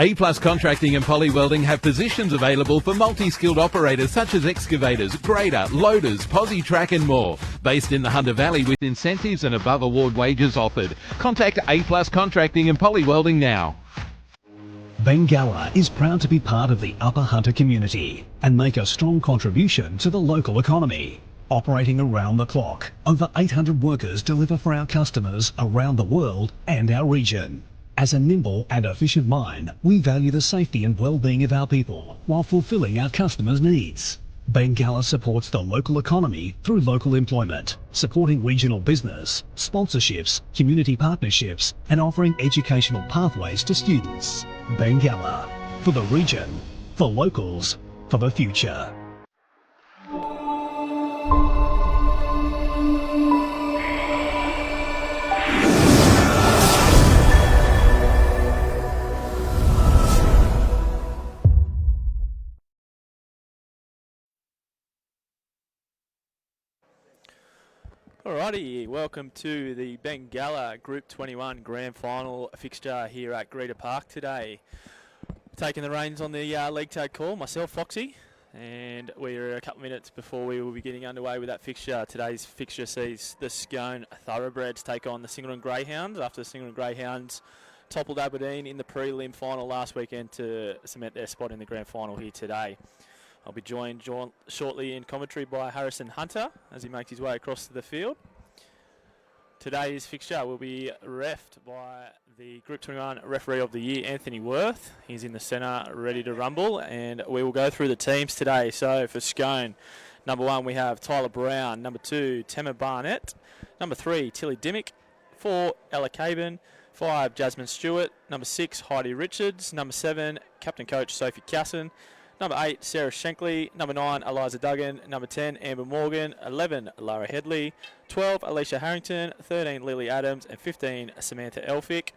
A-Plus Contracting and Poly Welding have positions available for multi-skilled operators such as excavators, grader, loaders, posi track and more. Based in the Hunter Valley with incentives and above award wages offered. Contact A-Plus Contracting and Poly Welding now. Bengalla is proud to be part of the Upper Hunter community and make a strong contribution to the local economy. Operating around the clock, over 800 workers deliver for our customers around the world and our region. As a nimble and efficient mine, we value the safety and well-being of our people while fulfilling our customers' needs. Bengalla supports the local economy through local employment, supporting regional business, sponsorships, community partnerships, and offering educational pathways to students. Bengalla, for the region, for locals, for the future. Alrighty, welcome to the Bengalla Group 21 Grand Final fixture here at Greta Park today. Taking the reins on the league tag call, myself, Foxy, and we're a couple of minutes before we will be getting underway with that fixture. Today's fixture sees the Scone Thoroughbreds take on the Singleton Greyhounds after the Singleton Greyhounds toppled Aberdeen in the prelim final last weekend to cement their spot in the grand final here today. I'll be joined shortly in commentary by Harrison Hunter as he makes his way across the field. Today's fixture will be reffed by the Group 21 Referee of the Year, Anthony Worth. He's in the centre, ready to rumble, and we will go through the teams today. So for Scone, number 1 we have Tyler Brown, number 2 Temma Barnett, number 3 Tilly Dimmick, 4 Ella Caban, 5 Jasmine Stewart, number 6 Heidi Richards, number 7 Captain Coach Sophie Casson, number 8, Sarah Shankly. Number 9, Eliza Duggan. Number 10, Amber Morgan. 11, Lara Headley. 12, Alicia Harrington. 13, Lily Adams. And 15, Samantha Elphick.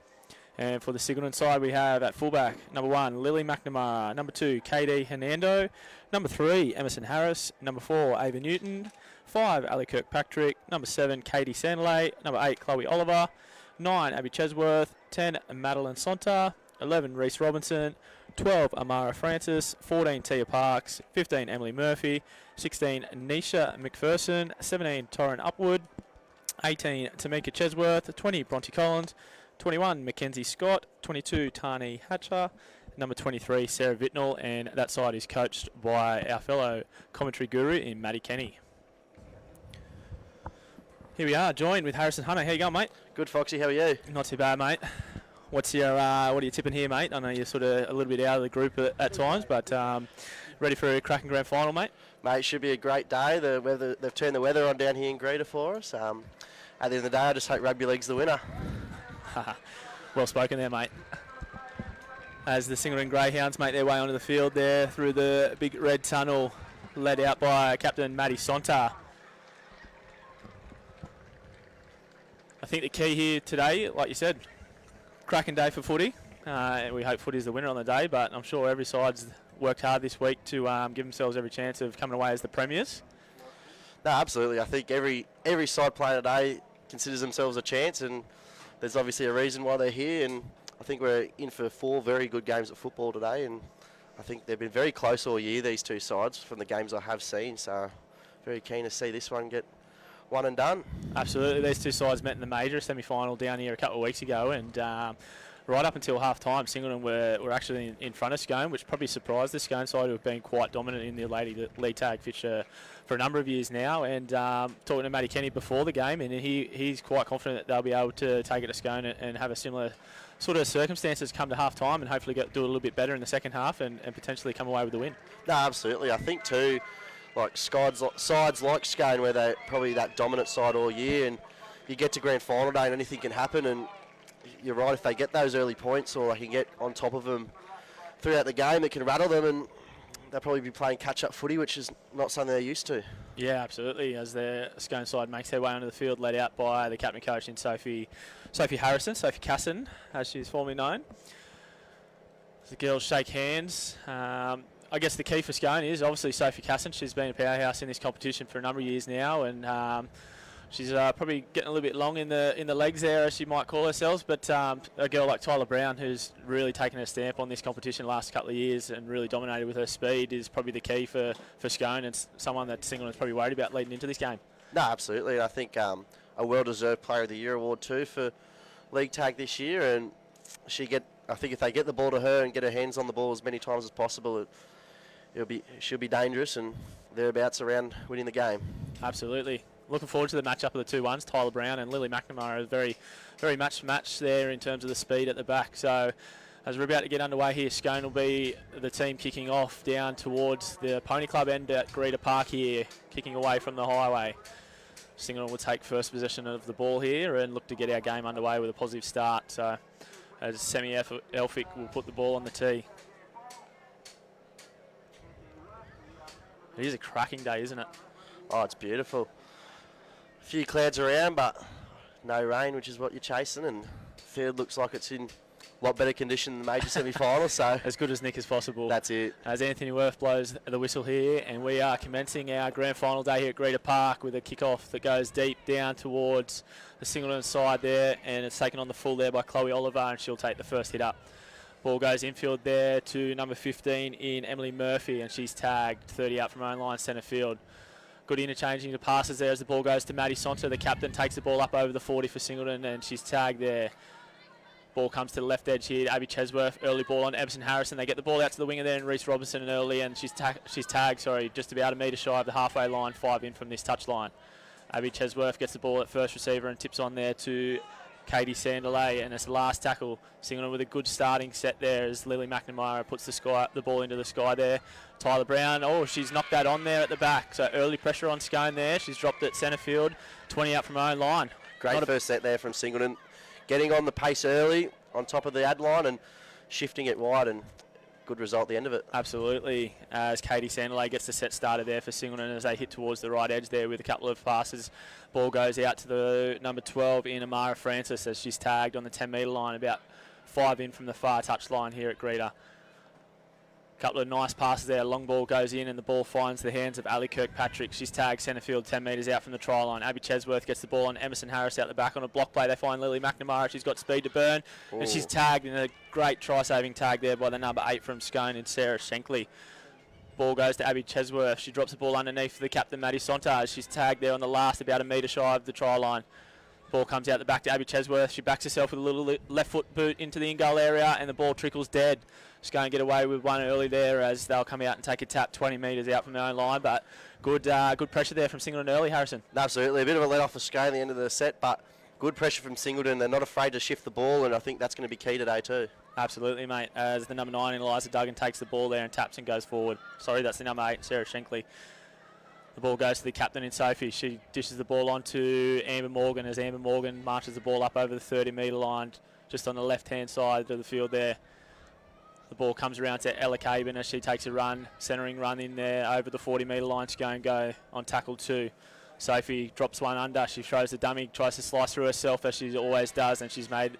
And for the Singleton side, we have at fullback, number 1, Lily McNamara. Number 2, KD Hernando. Number 3, Emerson Harris. Number 4, Ava Newton. 5, Ali Kirkpatrick. Number 7, Katie Sandley. Number 8, Chloe Oliver. 9, Abby Chesworth. 10, Madeline Sonta. 11, Reese Robinson. 12, Amara Francis. 14, Tia Parks. 15, Emily Murphy. 16, Nisha McPherson. 17, Torrin Upwood. 18, Tamika Chesworth. 20, Bronte Collins. 21, Mackenzie Scott. 22, Tani Hatcher. Number 23, Sarah Vitnall. And that side is coached by our fellow commentary guru in Matty Kenny. Here we are, joined with Harrison Hunter. How you going, mate? Good, Foxy. How are you? Not too bad, mate. What are you tipping here, mate? I know you're sort of a little bit out of the group at times, but ready for a cracking grand final, mate? Mate, it should be a great day. The weather, they've turned the weather on down here in Greta for us. At the end of the day, I just hope rugby league's the winner. Well spoken there, mate. As the Singleton Greyhounds make their way onto the field there through the big red tunnel, led out by Captain Maddie Sonta. I think the key here today, like you said, cracking day for footy. We hope footy is the winner on the day, but I'm sure every side's worked hard this week to give themselves every chance of coming away as the premiers. No, absolutely. I think every side playing today considers themselves a chance, and there's obviously a reason why they're here. And I think we're in for 4 very good games of football today, and I think they've been very close all year, these two sides, from the games I have seen. So very keen to see this one get one and done. Absolutely. These two sides met in the major semi-final down here a couple of weeks ago, and right up until half-time, Singleton were actually in front of Scone, which probably surprised the Scone side, who have been quite dominant in the league tag fixture for a number of years now. And talking to Matty Kenny before the game, and he's quite confident that they'll be able to take it to Scone and have a similar sort of circumstances come to half-time and hopefully do a little bit better in the second half and potentially come away with the win. No, absolutely. I think too, like sides like Scone, where they're probably that dominant side all year, and you get to grand final day and anything can happen. And you're right, if they get those early points or they can get on top of them throughout the game, it can rattle them, and they'll probably be playing catch-up footy, which is not something they're used to. Yeah, absolutely. As the Scone side makes their way onto the field, led out by the captain coach in Sophie Harrison, Sophie Casson, as she's formerly known. As the girls shake hands. I guess the key for Scone is obviously Sophie Casson. She's been a powerhouse in this competition for a number of years now, and She's probably getting a little bit long in the legs there, as she might call herself, but a girl like Tyler Brown, who's really taken her stamp on this competition the last couple of years and really dominated with her speed, is probably the key for Scone, and someone that Singleton's probably worried about leading into this game. No, absolutely. I think a well-deserved Player of the Year award too for League Tag this year, and I think if they get the ball to her and get her hands on the ball as many times as possible, she'll be dangerous and thereabouts around winning the game. Absolutely. Looking forward to the matchup of the 2-1s. Tyler Brown and Lily McNamara are very, very much matched there in terms of the speed at the back. So as we're about to get underway here, Scone will be the team kicking off down towards the Pony Club end at Greeter Park here, kicking away from the highway. Singleton will take first possession of the ball here and look to get our game underway with a positive start. So as Semi Elphick will put the ball on the tee. It is a cracking day, isn't it? Oh, it's beautiful. A few clouds around, but no rain, which is what you're chasing, and the field looks like it's in a lot better condition than the major semi-final, so... As good as Nick as possible. That's it. As Anthony Worth blows the whistle here, and we are commencing our grand final day here at Greeter Park with a kick-off that goes deep down towards the Singleton side there, and it's taken on the full there by Chloe Oliver, and she'll take the first hit up. Ball goes infield there to number 15 in Emily Murphy, and she's tagged 30 out from her own line centre field. Good interchanging of passes there as the ball goes to Maddie Sonta. The captain takes the ball up over the 40 for Singleton, and she's tagged there. Ball comes to the left edge here. Abby Chesworth, early ball on Emerson Harrison. They get the ball out to the winger there, and Reese Robinson and early, and she's tagged, just about a metre shy of the halfway line, 5 in from this touch line. Abby Chesworth gets the ball at first receiver and tips on there to Katie Sandelay, and it's the last tackle. Singleton with a good starting set there as Lily McNamara puts the ball into the sky there. Tyler Brown, she's knocked that on there at the back. So early pressure on Scone there. She's dropped it centre field, 20 out from her own line. Great first set there from Singleton. Getting on the pace early, on top of the ad line and shifting it wide, and good result at the end of it. Absolutely, as Katie Sandelay gets the set started there for Singleton as they hit towards the right edge there with a couple of passes. Ball goes out to the number 12 in Amara Francis as she's tagged on the 10 metre line, about 5 in from the far touch line here at Greeter. Couple of nice passes there. Long ball goes in and the ball finds the hands of Ali Kirkpatrick. She's tagged centre field 10 metres out from the try line. Abby Chesworth gets the ball on Emerson Harris out the back on a block play. They find Lily McNamara. She's got speed to burn. Ooh. And she's tagged in a great try-saving tag there by the number 8 from Scone and Sarah Shankly. Ball goes to Abby Chesworth. She drops the ball underneath for the captain, Maddie Sonta. She's tagged there on the last, about a metre shy of the try line. Ball comes out the back to Abby Chesworth. She backs herself with a little left foot boot into the in-goal area, and the ball trickles dead. Just going to get away with one early there as they'll come out and take a tap 20 metres out from their own line. But good pressure there from Singleton early, Harrison. Absolutely. A bit of a let-off for Scone at the end of the set, but good pressure from Singleton. They're not afraid to shift the ball, and I think that's going to be key today too. Absolutely, mate. As the number 9 in Eliza Duggan takes the ball there and taps and goes forward. Sorry, that's the number 8, Sarah Shankly. The ball goes to the captain in Sophie. She dishes the ball on to Amber Morgan as Amber Morgan marches the ball up over the 30 metre line just on the left-hand side of the field there. The ball comes around to Ella Caban as she takes a run, centering run in there over the 40 metre line. She's going to go on tackle 2. Sophie drops one under. She throws the dummy, tries to slice through herself as she always does, and she's made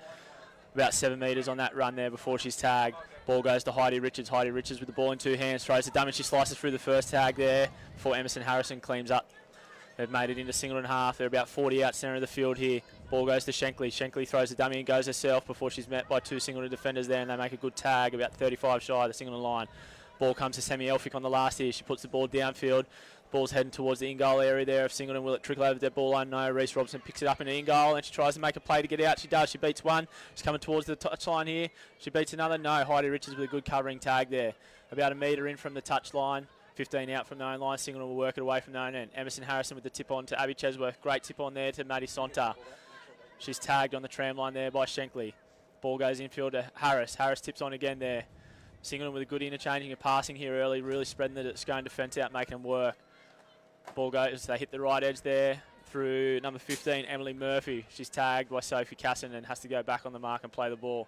about 7 metres on that run there before she's tagged. Ball goes to Heidi Richards. Heidi Richards with the ball in 2 hands, throws the dummy. She slices through the first tag there before Emerson Harrison cleans up. They've made it into Singleton half. They're about 40 out centre of the field here. Ball goes to Shankly. Shankly throws the dummy and goes herself before she's met by 2 Singleton defenders there, and they make a good tag about 35 shy of the Singleton line. Ball comes to Semi Elphick on the last here. She puts the ball downfield. Ball's heading towards the in-goal area there of Singleton. Will it trickle over the ball? I know. Reese Robinson picks it up in the in-goal and she tries to make a play to get out. She does. She beats one. She's coming towards the touch line here. She beats another. No. Heidi Richards with a good covering tag there. About a metre in from the touch line. 15 out from their own line. Singleton will work it away from their own end. Emerson Harrison with the tip on to Abby Chesworth. Great tip on there to Maddie Sonta. She's tagged on the tram line there by Shankly. Ball goes infield to Harris. Harris tips on again there. Singleton with a good interchanging and passing here early. Really spreading the Scone defence out, making them work. Ball goes, they hit the right edge there through number 15, Emily Murphy. She's tagged by Sophie Casson and has to go back on the mark and play the ball.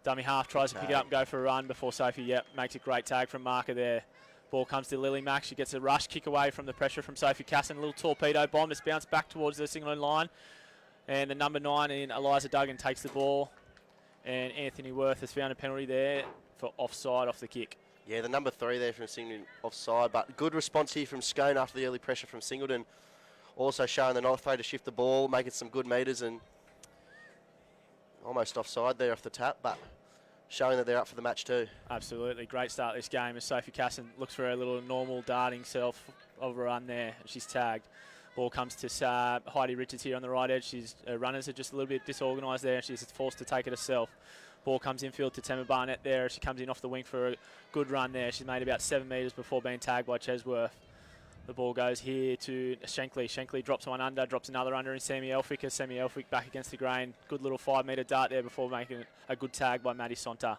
Dummy half tries to pick it up and go for a run before Sophie, makes a great tag from marker there. Ball comes to Lily Mack. She gets a rush kick away from the pressure from Sophie Casson. A little torpedo bomb. It's bounced back towards the Singleton line. And the number 9 in Eliza Duggan takes the ball. And Anthony Worth has found a penalty there for offside off the kick. Yeah, the number 3 there from Singleton offside, but good response here from Scone after the early pressure from Singleton. also showing they're not afraid to shift the ball, making some good metres, and almost offside there off the tap, but showing that they're up for the match too. Absolutely. Great start this game as Sophie Casson looks for her little normal darting self of a run there. She's tagged. Ball comes to Heidi Richards here on the right edge. Her runners are just a little bit disorganised there, and she's forced to take it herself. Ball comes infield to Temma Barnett there. She comes in off the wing for a good run there. She's made about 7 metres before being tagged by Chesworth. The ball goes here to Shankly. Shankly drops one under, drops another under in Sammy Elphick. As Sammy Elphick back against the grain. Good little 5 metre dart there before making a good tag by Maddie Sonta.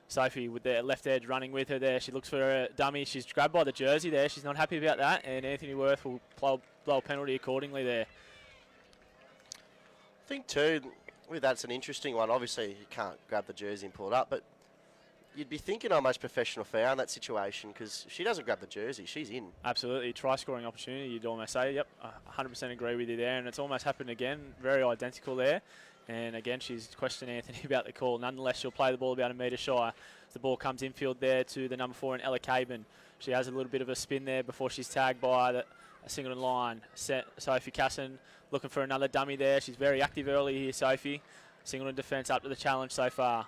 Sophie with the left edge running with her there. She looks for a dummy. She's grabbed by the jersey there. She's not happy about that. And Anthony Worth will blow a penalty accordingly there. I think too, with that's an interesting one. Obviously, you can't grab the jersey and pull it up, but you'd be thinking almost professional foul in that situation because she doesn't grab the jersey. She's in. Absolutely. Try-scoring opportunity, you'd almost say. Yep, 100% agree with you there. And it's almost happened again. Very identical there. And again, she's questioning Anthony about the call. Nonetheless, she'll play the ball about a metre shy. The ball comes infield there to the number 4 in Ella Caban. She has a little bit of a spin there before she's tagged by the Singleton line. Sophie Casson looking for another dummy there. She's very active early here, Sophie. Singleton defence up to the challenge so far.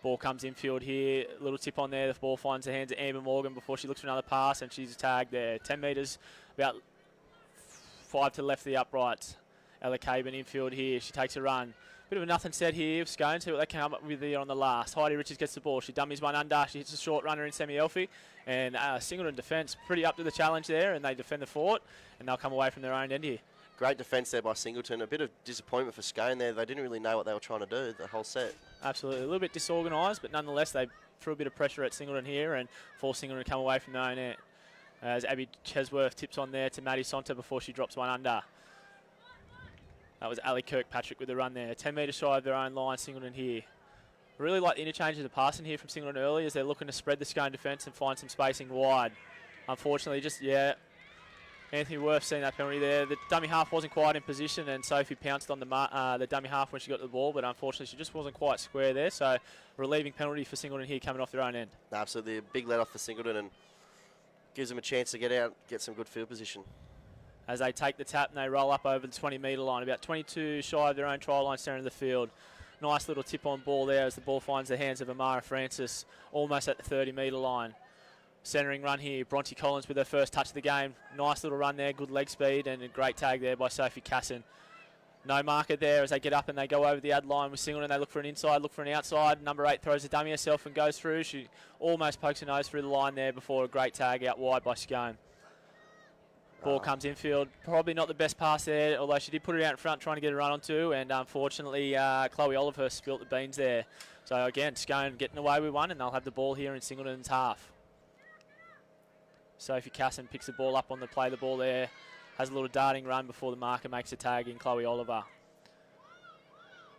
Ball comes infield here. Little tip on there. The ball finds the hands of Amber Morgan before she looks for another pass, and she's tagged there. 10 metres, about 5 to the left of the uprights. Ella Caban infield here. She takes a run. Bit of a nothing set here. Scone, see what they come up with here on the last. Heidi Richards gets the ball. She dummies one under. She hits a short runner in Semi Elfie. And Singleton defence pretty up to the challenge there, and they defend the fort, and they'll come away from their own end here. Great defence there by Singleton. A bit of disappointment for Scone there. They didn't really know what they were trying to do the whole set. Absolutely. A little bit disorganised, but nonetheless, they threw a bit of pressure at Singleton here and forced Singleton to come away from their own end. As Abby Chesworth tips on there to Maddie Sonta before she drops one under. That was Ali Kirkpatrick with the run there. 10 metres shy of their own line, Singleton here. Really like the interchange of the passing here from Singleton early as they're looking to spread the Scone defence and find some spacing wide. Unfortunately, Anthony Worth seen that penalty there. The dummy half wasn't quite in position, and Sophie pounced on the dummy half when she got to the ball, but unfortunately she just wasn't quite square there. So relieving penalty for Singleton here coming off their own end. Absolutely, a big let off for Singleton and gives them a chance to get out, get some good field position. As they take the tap and they roll up over the 20 metre line, about 22 shy of their own try line centre of the field. Nice little tip on ball there as the ball finds the hands of Amara Francis almost at the 30 metre line. Centering run here, Bronte Collins with her first touch of the game. Nice little run there, good leg speed and a great tag there by Sophie Casson. No marker there as they get up and they go over the ad line with Singleton. They look for an inside, look for an outside. Number 8 throws a dummy herself and goes through. She almost pokes her nose through the line there before a great tag out wide by Scone. Ball comes infield. Probably not the best pass there, although she did put it out in front trying to get a run onto, and unfortunately Chloe Oliver spilt the beans there. So again, Scone getting away with one, and they'll have the ball here in Singleton's half. Sophie Casson picks the ball up on the play the ball there. Has a little darting run before the marker makes a tag in Chloe Oliver.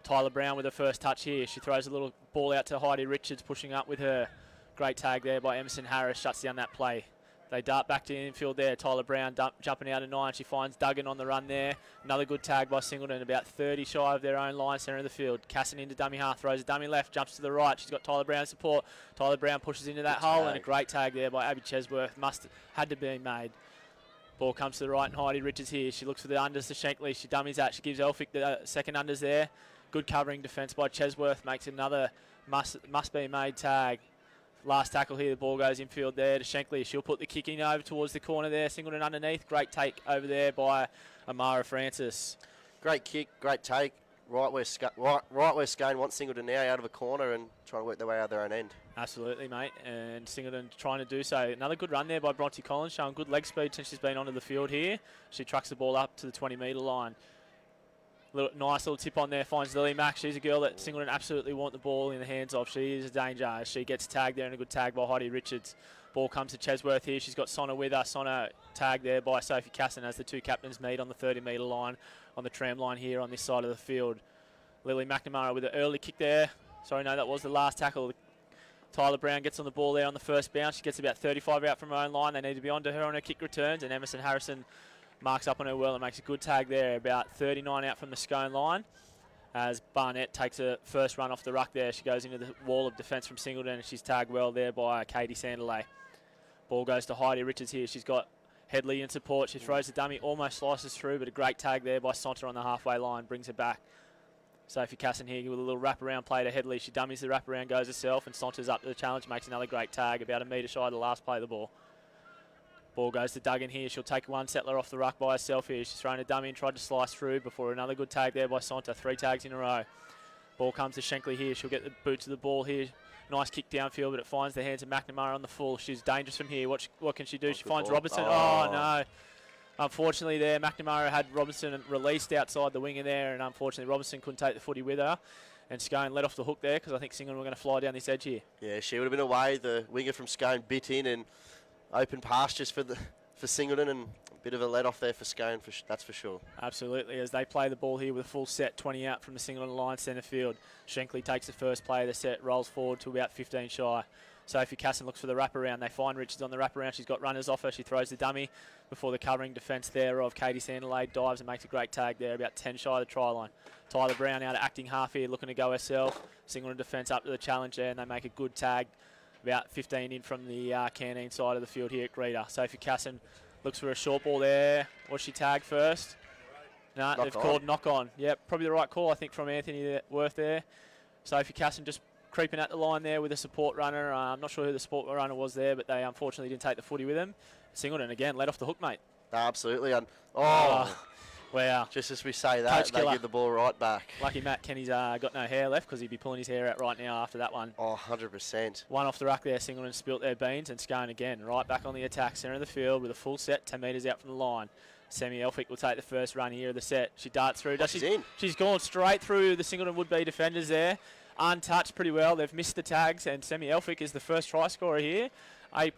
Tyler Brown with her first touch here. She throws a little ball out to Heidi Richards, pushing up with her. Great tag there by Emerson Harris, shuts down that play. They dart back to the infield there. Tyler Brown jumping out of 9. She finds Duggan on the run there. Another good tag by Singleton, about 30 shy of their own line, centre of the field. Casson into dummy half, throws a dummy left, jumps to the right. She's got Tyler Brown's support. Tyler Brown pushes into that hole, and a great tag there by Abby Chesworth. Had to be made. Ball comes to the right, and Heidi Richards here. She looks for the unders to Shankly. She dummies that. She gives Elphick the second unders there. Good covering defence by Chesworth. Makes another must-be-made tag. Last tackle here, the ball goes infield there to Shankly. She'll put the kick in over towards the corner there. Singleton underneath. Great take over there by Amara Francis. Great kick, great take. Right where Scone wants Singleton now, out of a corner and trying to work their way out of their own end. Absolutely, mate. And Singleton trying to do so. Another good run there by Bronte Collins, showing good leg speed since she's been onto the field here. She trucks the ball up to the 20 metre line. Nice little tip on there, finds Lily Mack. She's a girl that Singleton absolutely want the ball in the hands of. She is a danger as she gets tagged there, and a good tag by Heidi Richards. Ball comes to Chesworth here. She's got Sonna with her. Sonna tagged there by Sophie Casson as the two captains meet on the 30 metre line on the tram line here on this side of the field. Lily McNamara with an early kick there. Sorry, no, that was the last tackle. Tyler Brown gets on the ball there on the first bounce. She gets about 35 out from her own line. They need to be onto her on her kick returns, and Emerson Harrison marks up on her well and makes a good tag there, about 39 out from the Scone line. As Barnett takes a first run off the ruck there, she goes into the wall of defence from Singleton, and she's tagged well there by Katie Sanderley. Ball goes to Heidi Richards here. She's got Headley in support. She throws the dummy, almost slices through, but a great tag there by Saunter on the halfway line, brings her back. Sophie Casson here with a little wraparound play to Headley. She dummies the wraparound, goes herself, and Saunters up to the challenge, makes another great tag, about a metre shy of the last play of the ball. Ball goes to Duggan here. She'll take one settler off the ruck by herself here. She's thrown a dummy and tried to slice through before another good tag there by Saunter. 3 tags in a row. Ball comes to Shankly here. She'll get the boot to the ball here. Nice kick downfield, but it finds the hands of McNamara on the full. She's dangerous from here. What can she do? She finds Robertson. Oh, no. Unfortunately there, McNamara had Robinson released outside the winger there, and unfortunately Robinson couldn't take the footy with her. And Scone let off the hook there because I think Singleton were going to fly down this edge here. Yeah, she would have been away. The winger from Scone bit in and open pastures for Singleton, and a bit of a let off there for Scone, that's for sure. Absolutely, as they play the ball here with a full set, 20 out from the Singleton line, centre field. Shankly takes the first play of the set, rolls forward to about 15 shy. Sophie Casson looks for the wraparound. They find Richards on the wraparound. She's got runners off her. She throws the dummy before the covering defence there of Katie Sanderlade dives and makes a great tag there, about 10 shy of the try line. Tyler Brown out of acting half here, looking to go herself. Singleton defence up to the challenge there, and they make a good tag, about 15 in from the canteen side of the field here at Greta. Sophie Casson looks for a short ball there. What's she tag first? No, they've called knock on. Yep, probably the right call, I think, from Anthony Worth there. Sophie Casson just creeping at the line there with a support runner. I'm not sure who the support runner was there, but they unfortunately didn't take the footy with them. Singleton again let off the hook, mate. No, absolutely. Wow. Just as we say that, they give the ball right back. Lucky Matt Kenny's got no hair left because he'd be pulling his hair out right now after that one. Oh, 100%. One off the ruck there, Singleton spilt their beans, and Scone again right back on the attack, centre of the field with a full set, 10 metres out from the line. Semi Elphick will take the first run here of the set. She darts through. She's in. She's gone straight through the Singleton would-be defenders there. Untouched pretty well. They've missed the tags, and Semi Elphick is the first try scorer here. A+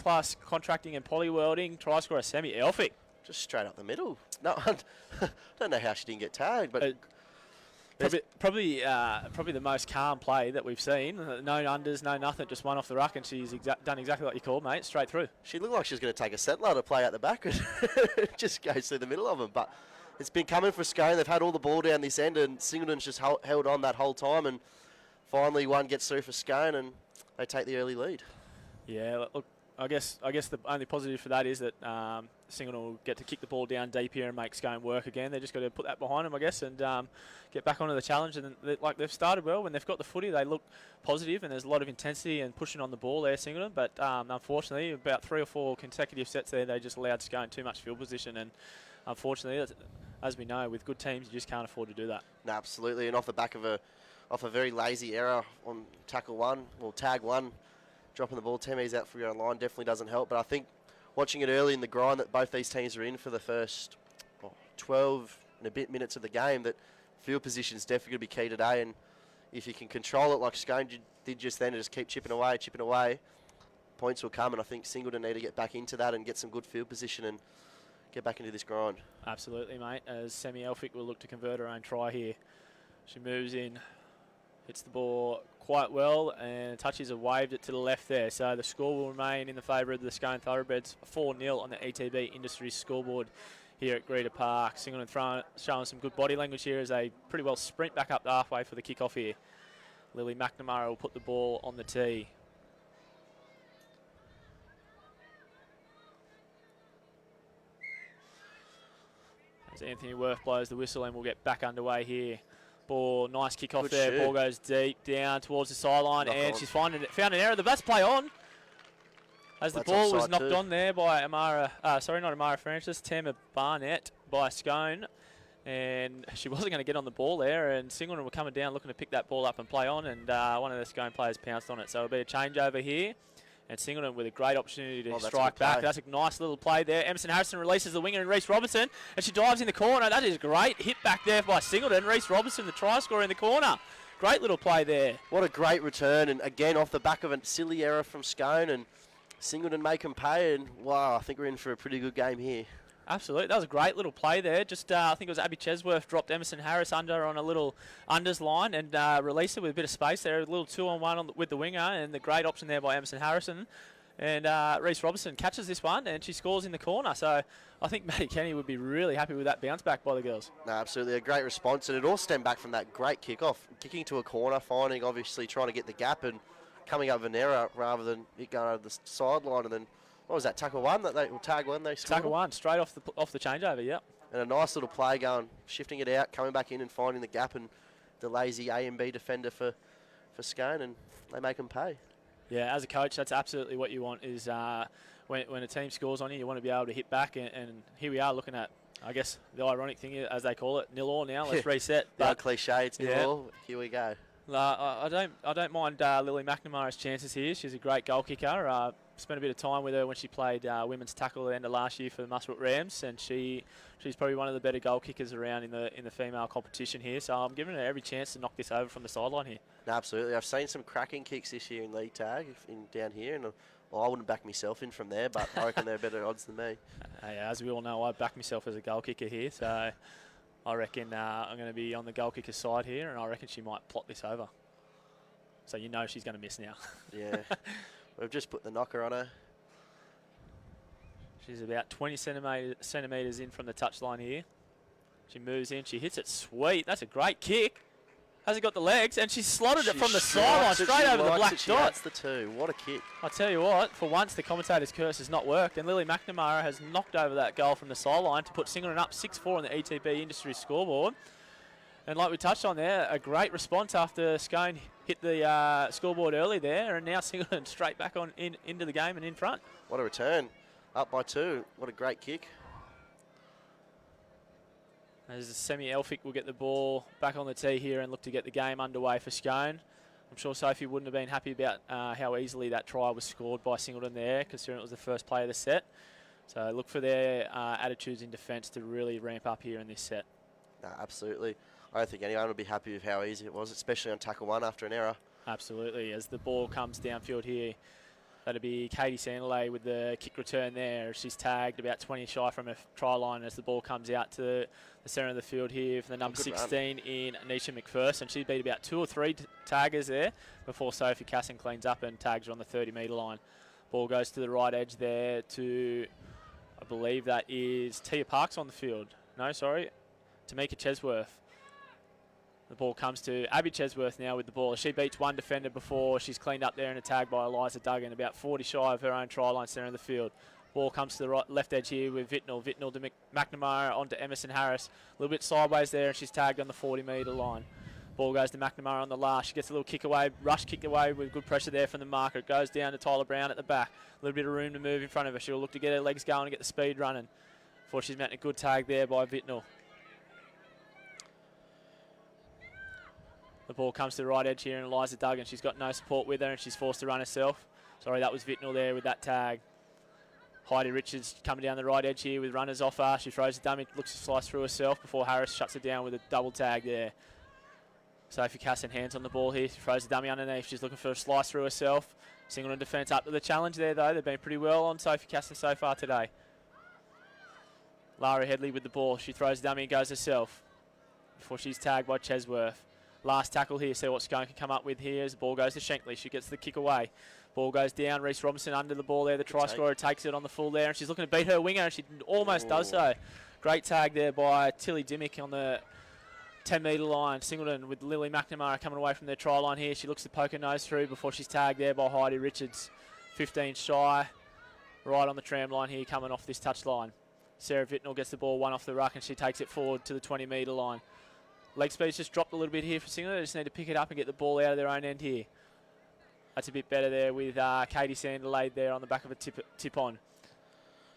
contracting and polywelding try scorer Semi Elphick. Just straight up the middle. No, I don't know how she didn't get tagged, but probably the most calm play that we've seen. No unders, no nothing, just one off the ruck, and she's done exactly like you called, mate, straight through. She looked like she was going to take a settler to play out the back, and it just goes through the middle of them. But it's been coming for Scone. They've had all the ball down this end, and Singleton's just held on that whole time, and finally one gets through for Scone, and they take the early lead. Yeah, look, I guess the only positive for that is that Singleton will get to kick the ball down deep here and make Scone work again. They're just got to put that behind them, I guess, and get back onto the challenge. And they've started well. When they've got the footy, they look positive, and there's a lot of intensity and pushing on the ball there, Singleton. But unfortunately, about 3 or 4 consecutive sets there, they just allowed Scone too much field position. And unfortunately, as we know, with good teams, you just can't afford to do that. No, absolutely. And off the back of a very lazy error on tackle one, or tag one, dropping the ball 10 metres out for your own line definitely doesn't help. But I think watching it early in the grind that both these teams are in for the first 12 and a bit minutes of the game, that field position is definitely going to be key today. And if you can control it like Scone did just then and just keep chipping away, points will come. And I think Singleton need to get back into that and get some good field position and get back into this grind. Absolutely, mate, as Semi Elphick will look to convert her own try here. She moves in, hits the ball quite well, and touches have waved it to the left there. So the score will remain in the favour of the Scone Thoroughbreds, 4-0 on the ETB Industries scoreboard here at Greta Park. Singleton showing some good body language here as they pretty well sprint back up the halfway for the kick-off here. Lily McNamara will put the ball on the tee. As Anthony Worth blows the whistle, and we'll get back underway here. Ball, nice kick off there. Ball goes deep down towards the sideline, and she's found an error. That's play on. As the ball was knocked on there by not Francis, Tamara Barnett by Scone, and she wasn't going to get on the ball there. And Singleton were coming down looking to pick that ball up and play on, and one of the Scone players pounced on it. So it'll be a changeover here. And Singleton with a great opportunity to strike back. That's a nice little play there. Emerson Harrison releases the winger and Reece Robinson, and she dives in the corner. That is great. Hit back there by Singleton. Reece Robinson, the try scorer in the corner. Great little play there. What a great return. And again, off the back of a silly error from Scone, and Singleton make them pay. And wow, I think we're in for a pretty good game here. Absolutely. That was a great little play there. Just, I think it was Abby Chesworth dropped Emerson Harris under on a little unders line and released it with a bit of space there. A little 2-on-1 with the winger, and the great option there by Emerson Harrison. And Reece Robinson catches this one, and she scores in the corner. So I think Maddie Kenny would be really happy with that bounce back by the girls. No, absolutely. A great response. And it all stemmed back from that great kick-off. Kicking to a corner, finding, obviously, trying to get the gap and coming up with an error rather than it going over the sideline and then what was that, tackle one? Tag one they scored? Tackle one, straight off the changeover, yep. And a nice little play going, shifting it out, coming back in and finding the gap and the lazy A and B defender for Scone, and they make them pay. Yeah, as a coach, that's absolutely what you want is when a team scores on you want to be able to hit back, and here we are looking at, I guess, the ironic thing, as they call it, 0-0 now. Let's reset. The old cliche, it's 0-0. Here we go. I don't mind Lily McNamara's chances here. She's a great goal kicker. Spent a bit of time with her when she played women's tackle at the end of last year for the Muswellbrook Rams, and she's probably one of the better goal kickers around in the female competition here. So I'm giving her every chance to knock this over from the sideline here. No, absolutely. I've seen some cracking kicks this year in league tag down here, and I wouldn't back myself in from there, but I reckon they're better odds than me. As we all know, I back myself as a goal kicker here, so I reckon I'm going to be on the goal kicker side here, and I reckon she might plot this over. So you know she's going to miss now. Yeah. We've just put the knocker on her. She's about 20 centimetres in from the touchline here. She moves in. She hits it sweet. That's a great kick. Hasn't got the legs, and she's slotted it from the sideline straight over the black dot. That's the two. What a kick. I tell you what, for once the commentator's curse has not worked, and Lily McNamara has knocked over that goal from the sideline to put Singleton up 6-4 on the ETB industry scoreboard. And like we touched on there, a great response after Scone hit the scoreboard early there, and now Singleton straight back on into the game and in front. What a return. Up by 2. What a great kick. As Semi Elphick will get the ball back on the tee here and look to get the game underway for Scone. I'm sure Sophie wouldn't have been happy about how easily that try was scored by Singleton there, considering it was the first play of the set. So look for their attitudes in defence to really ramp up here in this set. No, absolutely. I don't think anyone would be happy with how easy it was, especially on tackle one after an error. Absolutely. As the ball comes downfield here, that'll be Katie Sandilet with the kick return there. She's tagged about 20 shy from her try line as the ball comes out to the centre of the field here for the number 16 in Nisha McPherson. She beat about 2 or 3 taggers there before Sophie Casson cleans up and tags her on the 30-metre line. Ball goes to the right edge there to, I believe that is Tia Parks on the field. No, sorry, Tamika Chesworth. The ball comes to Abby Chesworth now with the ball. She beats one defender before she's cleaned up there in a tag by Eliza Duggan, about 40 shy of her own try line centre of the field. Ball comes to the left edge here with Vitnell. Vitnell to McNamara onto Emerson Harris. A little bit sideways there, and she's tagged on the 40-metre line. Ball goes to McNamara on the last. She gets a little kick away, rush kick away with good pressure there from the marker. It goes down to Tyler Brown at the back. A little bit of room to move in front of her. She'll look to get her legs going and get the speed running before she's met a good tag there by Vitnell. The ball comes to the right edge here, and Eliza Duggan, she's got no support with her, and she's forced to run herself. Sorry, that was Vitnell there with that tag. Heidi Richards coming down the right edge here with runners off her. She throws a dummy, looks to slice through herself before Harris shuts it down with a double tag there. Sophie Casson hands on the ball here. She throws the dummy underneath. She's looking for a slice through herself. Singleton defence up to the challenge there, though. They've been pretty well on Sophie Casson so far today. Lara Headley with the ball. She throws the dummy and goes herself before she's tagged by Chesworth. Last tackle here, see what Scone can come up with here as the ball goes to Shankly. She gets the kick away. Ball goes down. Reese Robinson under the ball there. The try scorer takes it on the full there, and she's looking to beat her winger, and she almost does so. Great tag there by Tilly Dimmick on the 10-metre line. Singleton with Lily McNamara coming away from their try line here. She looks to poke her nose through before she's tagged there by Heidi Richards. 15 shy. Right on the tram line here coming off this touch line. Sarah Vitnell gets the ball one off the ruck, and she takes it forward to the 20-metre line. Leg speed's just dropped a little bit here for Singleton. They just need to pick it up and get the ball out of their own end here. That's a bit better there with Katie Sandilet there on the back of a tip on.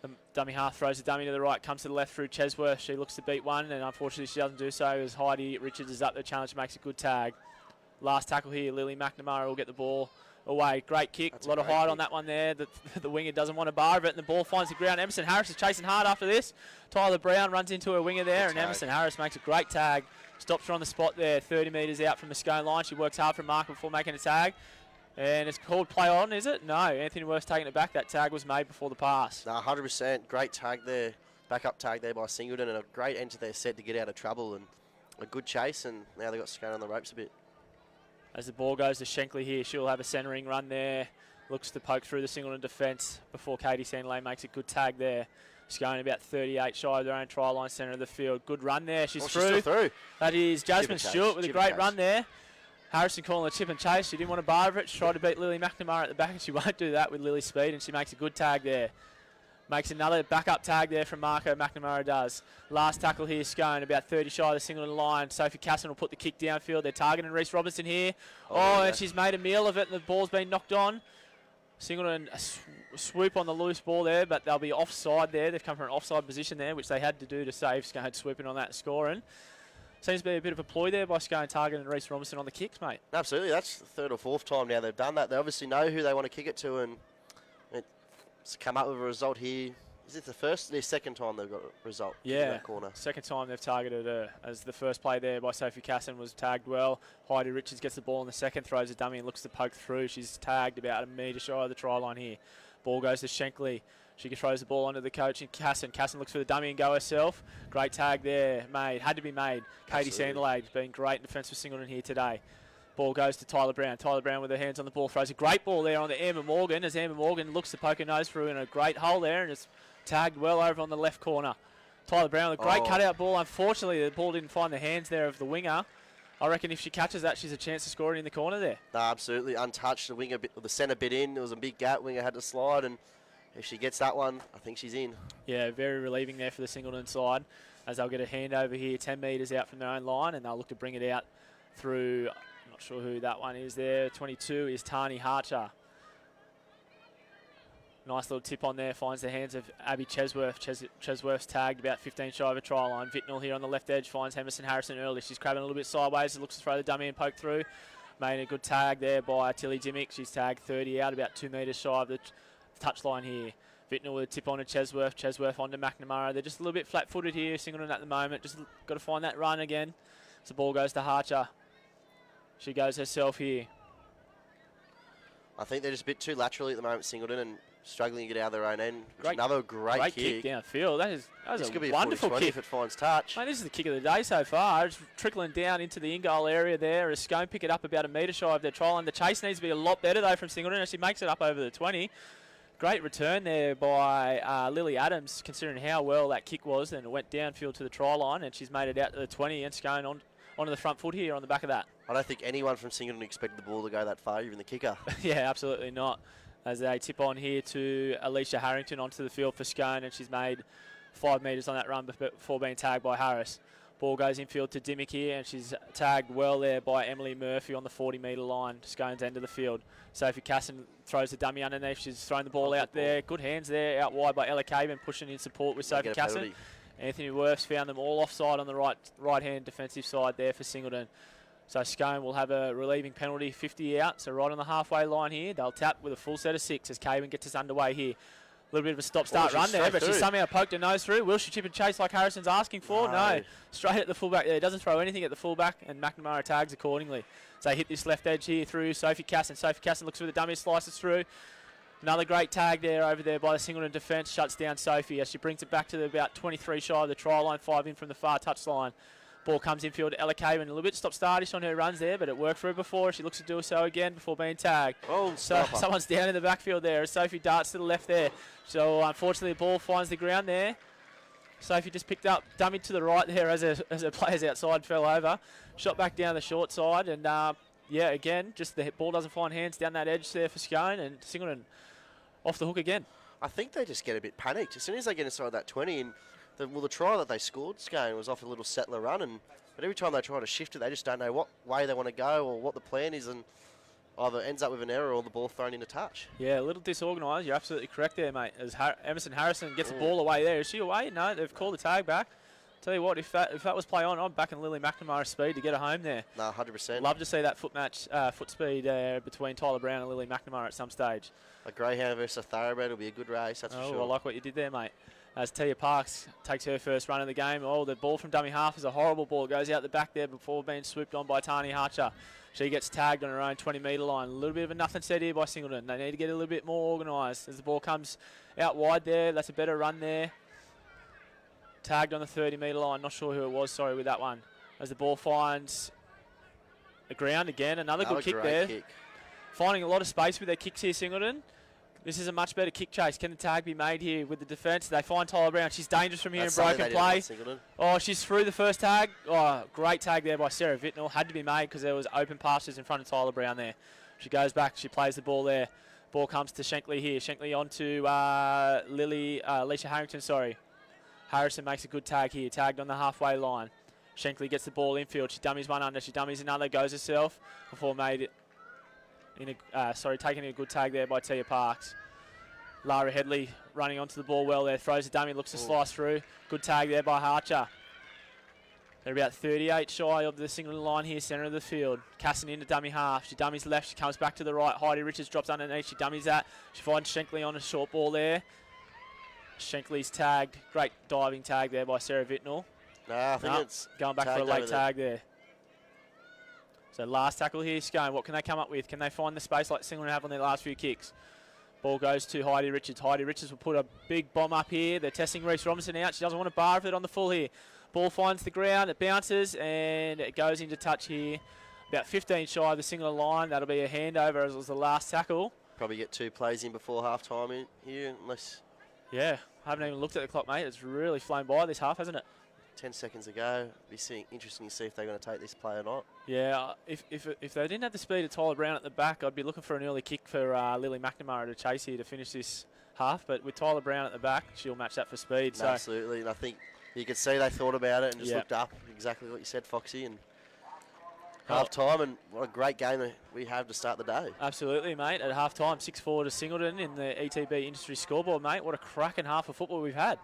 The dummy half throws the dummy to the right, comes to the left through Chesworth. She looks to beat one, and unfortunately she doesn't do so as Heidi Richards is up. The challenge makes a good tag. Last tackle here, Lily McNamara will get the ball away. Great kick. A lot of height on that one there. The winger doesn't want to bar of it, and the ball finds the ground. Emerson Harris is chasing hard after this. Tyler Brown runs into her winger there, and Emerson Harris makes a great tag. Stops her on the spot there, 30 metres out from the Scone line. She works hard for a marker before making a tag. And it's called play on, is it? No, Anthony Worth's taking it back. That tag was made before the pass. No, 100%. Great tag there. Backup tag there by Singleton, and a great end to their set to get out of trouble, and a good chase, and now they've got Scone on the ropes a bit. As the ball goes to Shankly here, she'll have a centering run there. Looks to poke through the Singleton defence before Katie Sandilet makes a good tag there. Scone about 38 shy of their own try line centre of the field. Good run there. She's through. She's still through. That is Jasmine Stewart with a great run there. Harrison calling a chip and chase. She didn't want to bar over it. She tried to beat Lily McNamara at the back, and she won't do that with Lily's speed, and she makes a good tag there. Makes another backup tag there from Marco McNamara does. Last tackle here, Scone, about 30 shy of the Singleton line. Sophie Casson will put the kick downfield. They're targeting Reece Robinson here. Oh, and she's made a meal of it, and the ball's been knocked on. Singleton swoop on the loose ball there, but they'll be offside there. They've come from an offside position there, which they had to do to save Scone swooping on that and scoring. Seems to be a bit of a ploy there by Scone targeting Reece Robinson on the kicks, mate. Absolutely. That's the third or fourth time now they've done that. They obviously know who they want to kick it to, and it's come up with a result here. Is it the first or the second time they've got a result? Yeah, that corner. Second time they've targeted her, as the first play there by Sophie Casson was tagged well. Heidi Richards gets the ball in the second, throws a dummy and looks to poke through. She's tagged about a metre shy of the try line here. Ball goes to Shankly. She throws the ball onto the coach and Casson. Casson looks for the dummy and go herself. Great tag there, made. Had to be made. Katie Sandlade been great in defence for Singleton here today. Ball goes to Tyler Brown. Tyler Brown with her hands on the ball throws a great ball there on the Amber Morgan as Amber Morgan looks to poke her nose through in a great hole there, and it's tagged well over on the left corner. Tyler Brown with a great cutout ball. Unfortunately, the ball didn't find the hands there of the winger. I reckon if she catches that, she's a chance to score it in the corner there. No, absolutely untouched. The winger, the centre bit in. There was a big gap. Winger had to slide, and if she gets that one, I think she's in. Yeah, very relieving there for the Singleton side, as they'll get a hand over here 10 metres out from their own line, and they'll look to bring it out through. I'm not sure who that one is there. 22 is Tani Harcher. Nice little tip on there, finds the hands of Abby Chesworth. Chesworth's tagged about 15 shy of a try line. Vitnell here on the left edge finds Emerson Harrison early. She's crabbing a little bit sideways, looks to throw the dummy and poke through. Made a good tag there by Tilly Dimmick. She's tagged 30 out, about 2 metres shy of the touchline here. Vitnell with a tip on to Chesworth. Chesworth onto McNamara. They're just a little bit flat-footed here, Singleton at the moment. Just got to find that run again. So the ball goes to Harcher. She goes herself here. I think they're just a bit too laterally at the moment, Singleton, and struggling to get out of their own end. Another great kick downfield. That was a wonderful kick if it finds touch. Mate, this is the kick of the day so far. It's trickling down into the in-goal area there as Scone pick it up about a metre shy of their try line. The chase needs to be a lot better, though, from Singleton as she makes it up over the 20. Great return there by Lily Adams, considering how well that kick was, and it went downfield to the try line, and she's made it out to the 20, and Scone onto the front foot here on the back of that. I don't think anyone from Singleton expected the ball to go that far, even the kicker. Yeah, absolutely not. As they tip on here to Alicia Harrington onto the field for Scone, and she's made 5 metres on that run before being tagged by Harris. Ball goes infield to Dimmick here, and she's tagged well there by Emily Murphy on the 40-metre line, Scone's end of the field. Sophie Casson throws the dummy underneath. She's thrown the ball out there. Good hands there, out wide by Ella Caban, pushing in support with Sophie Casson. Anthony Worth's found them all offside on the right-hand defensive side there for Singleton. So Scone will have a relieving penalty, 50 out, so right on the halfway line here. They'll tap with a full set of 6 as Caban gets us underway here. A little bit of a stop-start run there, but she somehow poked her nose through. Will she chip and chase like Harrison's asking for? No. Straight at the fullback there. Doesn't throw anything at the fullback, and McNamara tags accordingly. So they hit this left edge here through Sophie Casson. Sophie Casson looks for the dummy, slices through. Another great tag there over there by the Singleton defence. Shuts down Sophie as she brings it back to about 23 shy of the try line, 5 in from the far touch line. Ball comes infield to Ella Caban. A little bit stop-startish on her runs there, but it worked for her before. She looks to do so again before being tagged. So someone's down in the backfield there as Sophie darts to the left there. So unfortunately the ball finds the ground there. Sophie just picked up, dummied to the right there as her players outside fell over. Shot back down the short side, and yeah, again, just the ball doesn't find hands down that edge there for Scone, and Singleton off the hook again. I think they just get a bit panicked. As soon as they get inside that 20, and the try that they scored, Scone, was off a little settler run, but every time they try to shift it, they just don't know what way they want to go or what the plan is, and either ends up with an error or the ball thrown into touch. Yeah, a little disorganised. You're absolutely correct there, mate. As Emerson Harrison gets the ball away there. Is she away? No, they've called the tag back. Tell you what, if that was play on, I'm backing Lily McNamara's speed to get her home there. No, 100%. Love to see that foot speed between Tyler Brown and Lily McNamara at some stage. A greyhound versus a thoroughbred will be a good race, that's for sure. I like what you did there, mate. As Tia Parks takes her first run of the game. Oh, the ball from dummy half is a horrible ball. It goes out the back there before being swooped on by Tani Harcher. She gets tagged on her own 20-metre line. A little bit of a nothing set here by Singleton. They need to get a little bit more organised. As the ball comes out wide there, that's a better run there. Tagged on the 30-metre line. Not sure who it was, sorry, with that one. As the ball finds the ground again. Another good kick there. Kick. Finding a lot of space with their kicks here, Singleton. This is a much better kick chase. Can the tag be made here with the defence? They find Tyler Brown. She's dangerous from here in broken play. Oh, she's through the first tag. Oh, great tag there by Sarah Vittnell. Had to be made because there was open passes in front of Tyler Brown there. She goes back. She plays the ball there. Ball comes to Shankly here. Shankly on to Alicia Harrington, sorry. Harrison makes a good tag here. Tagged on the halfway line. Shankly gets the ball infield. She dummies one under. She dummies another. Goes herself before made it. Taking a good tag there by Tia Parks. Lara Headley running onto the ball well there. Throws a dummy, looks to slice through. Good tag there by Harcher. They're about 38 shy of the Singleton line here, centre of the field. Casson into dummy half. She dummies left. She comes back to the right. Heidi Richards drops underneath. She dummies that. She finds Shankly on a short ball there. Shankly's tagged. Great diving tag there by Sarah Vittnell. I think it's going back for a late tag there. So last tackle here, Scone. What can they come up with? Can they find the space like Singleton have on their last few kicks? Ball goes to Heidi Richards. Heidi Richards will put a big bomb up here. They're testing Reese Robinson out. She doesn't want to bar it on the full here. Ball finds the ground. It bounces and it goes into touch here. About 15 shy of the Singleton line. That'll be a handover as was the last tackle. Probably get 2 plays in before half time in here, unless... Yeah, I haven't even looked at the clock, mate. It's really flown by this half, hasn't it? 10 seconds ago. Be interesting to see if they're going to take this play or not. Yeah, if they didn't have the speed of Tyler Brown at the back, I'd be looking for an early kick for Lily McNamara to chase here to finish this half. But with Tyler Brown at the back, she'll match that for speed. No, absolutely, and I think you could see they thought about it and just looked up. Exactly what you said, Foxy, and half time, and what a great game that we have to start the day. Absolutely, mate. At half time, 6-4 to Singleton in the ETB industry scoreboard, mate. What a cracking half of football we've had.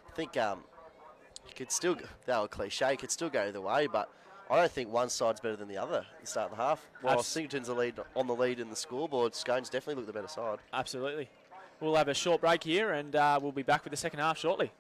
I think you could still, that was cliche, could still go either way, but I don't think one side's better than the other at the start of the half. While Singleton's on the lead in the scoreboard, Scone's definitely looked the better side. Absolutely. We'll have a short break here and we'll be back with the second half shortly.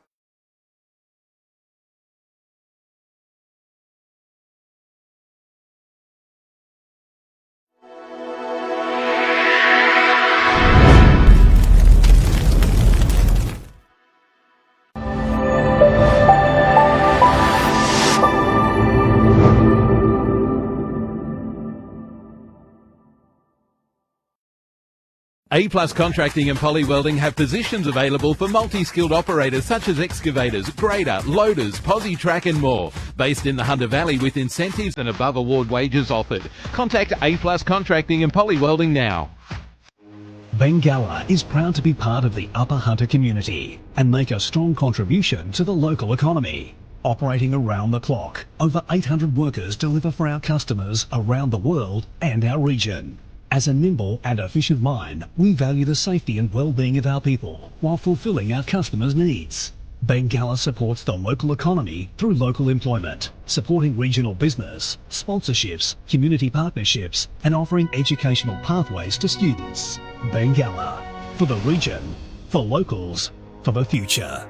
A-Plus Contracting and Poly Welding have positions available for multi-skilled operators such as excavators, grader, loaders, posi track and more. Based in the Hunter Valley with incentives and above award wages offered. Contact A-Plus Contracting and Poly Welding now. Bengalla is proud to be part of the Upper Hunter community and make a strong contribution to the local economy. Operating around the clock, over 800 workers deliver for our customers around the world and our region. As a nimble and efficient mine, we value the safety and well-being of our people while fulfilling our customers' needs. Bengalla supports the local economy through local employment, supporting regional business, sponsorships, community partnerships, and offering educational pathways to students. Bengalla, for the region, for locals, for the future.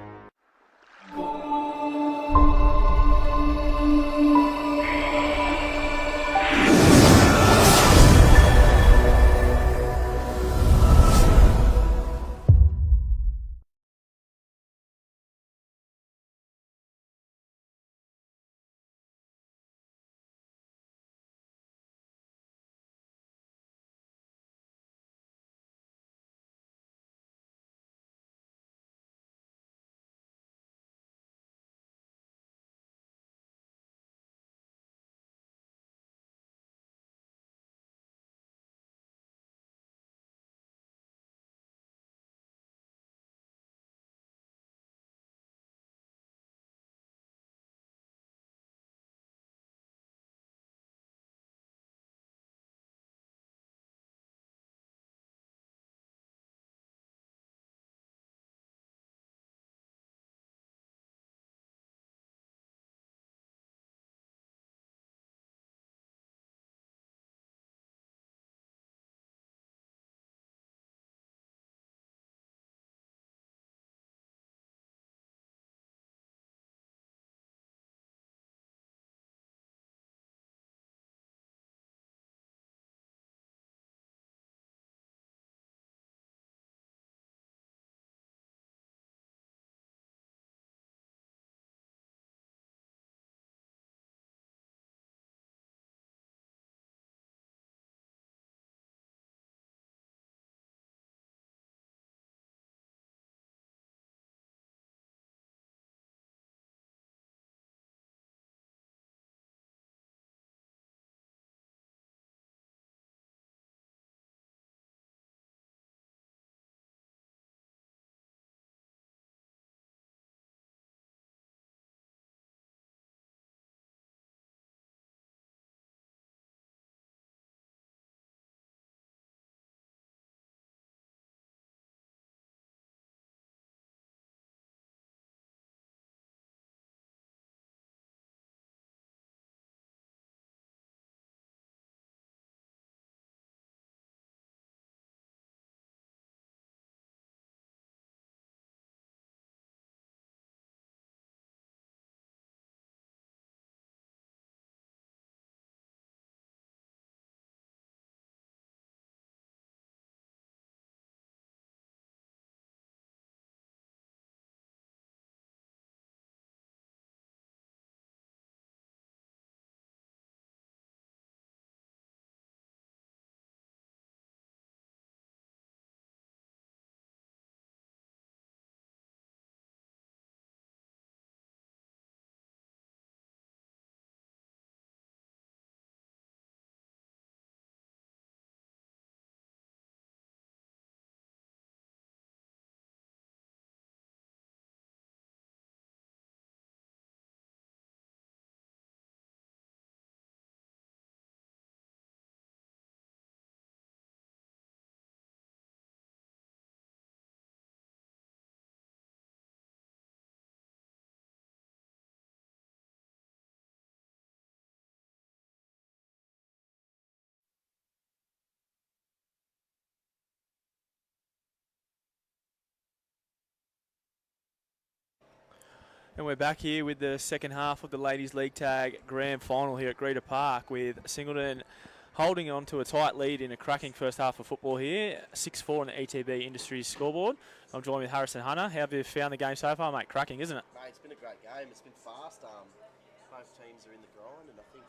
And we're back here with the second half of the Ladies League Tag Grand Final here at Greta Park, with Singleton holding on to a tight lead in a cracking first half of football here. 6-4 on the ETB Industries scoreboard. I'm joined with Harrison Hunter. How have you found the game so far, mate? Cracking, isn't it? Mate, it's been a great game. It's been fast. Both teams are in the grind, and I think,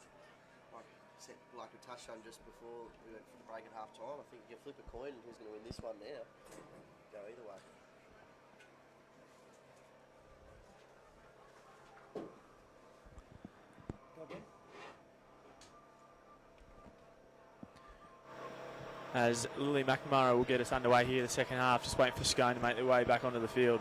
like we touched on just before we went for the break at half time, I think you can flip a coin and who's going to win this one now. Go either way. As Lily McNamara will get us underway here in the second half, just waiting for Scone to make their way back onto the field.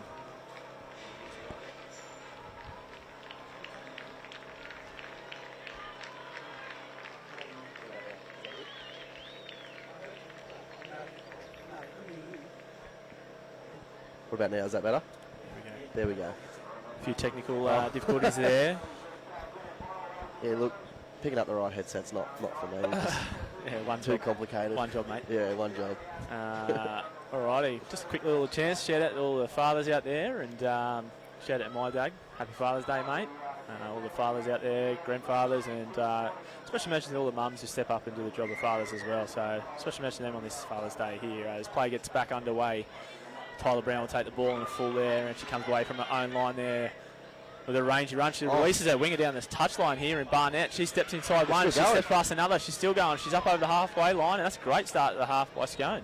What about now? Is that better? There we go. A few technical difficulties there. Yeah, look, picking up the right headset's not for me. Yeah, one Too job. complicated. One job, mate. Yeah, one job. Alrighty, just a quick little chance. Shout out to all the fathers out there, and shout out to my dad. Happy Father's Day, mate. All the fathers out there, grandfathers, and special mention to all the mums who step up and do the job of fathers as well. So special mention to them on this Father's Day here. As play gets back underway, Tyler Brown will take the ball in full there, and she comes away from her own line there. With a rangy run, she releases her winger down this touchline here in Barnett. She steps inside one, she steps past another, she's still going. She's up over the halfway line, and that's a great start at the half by Scone.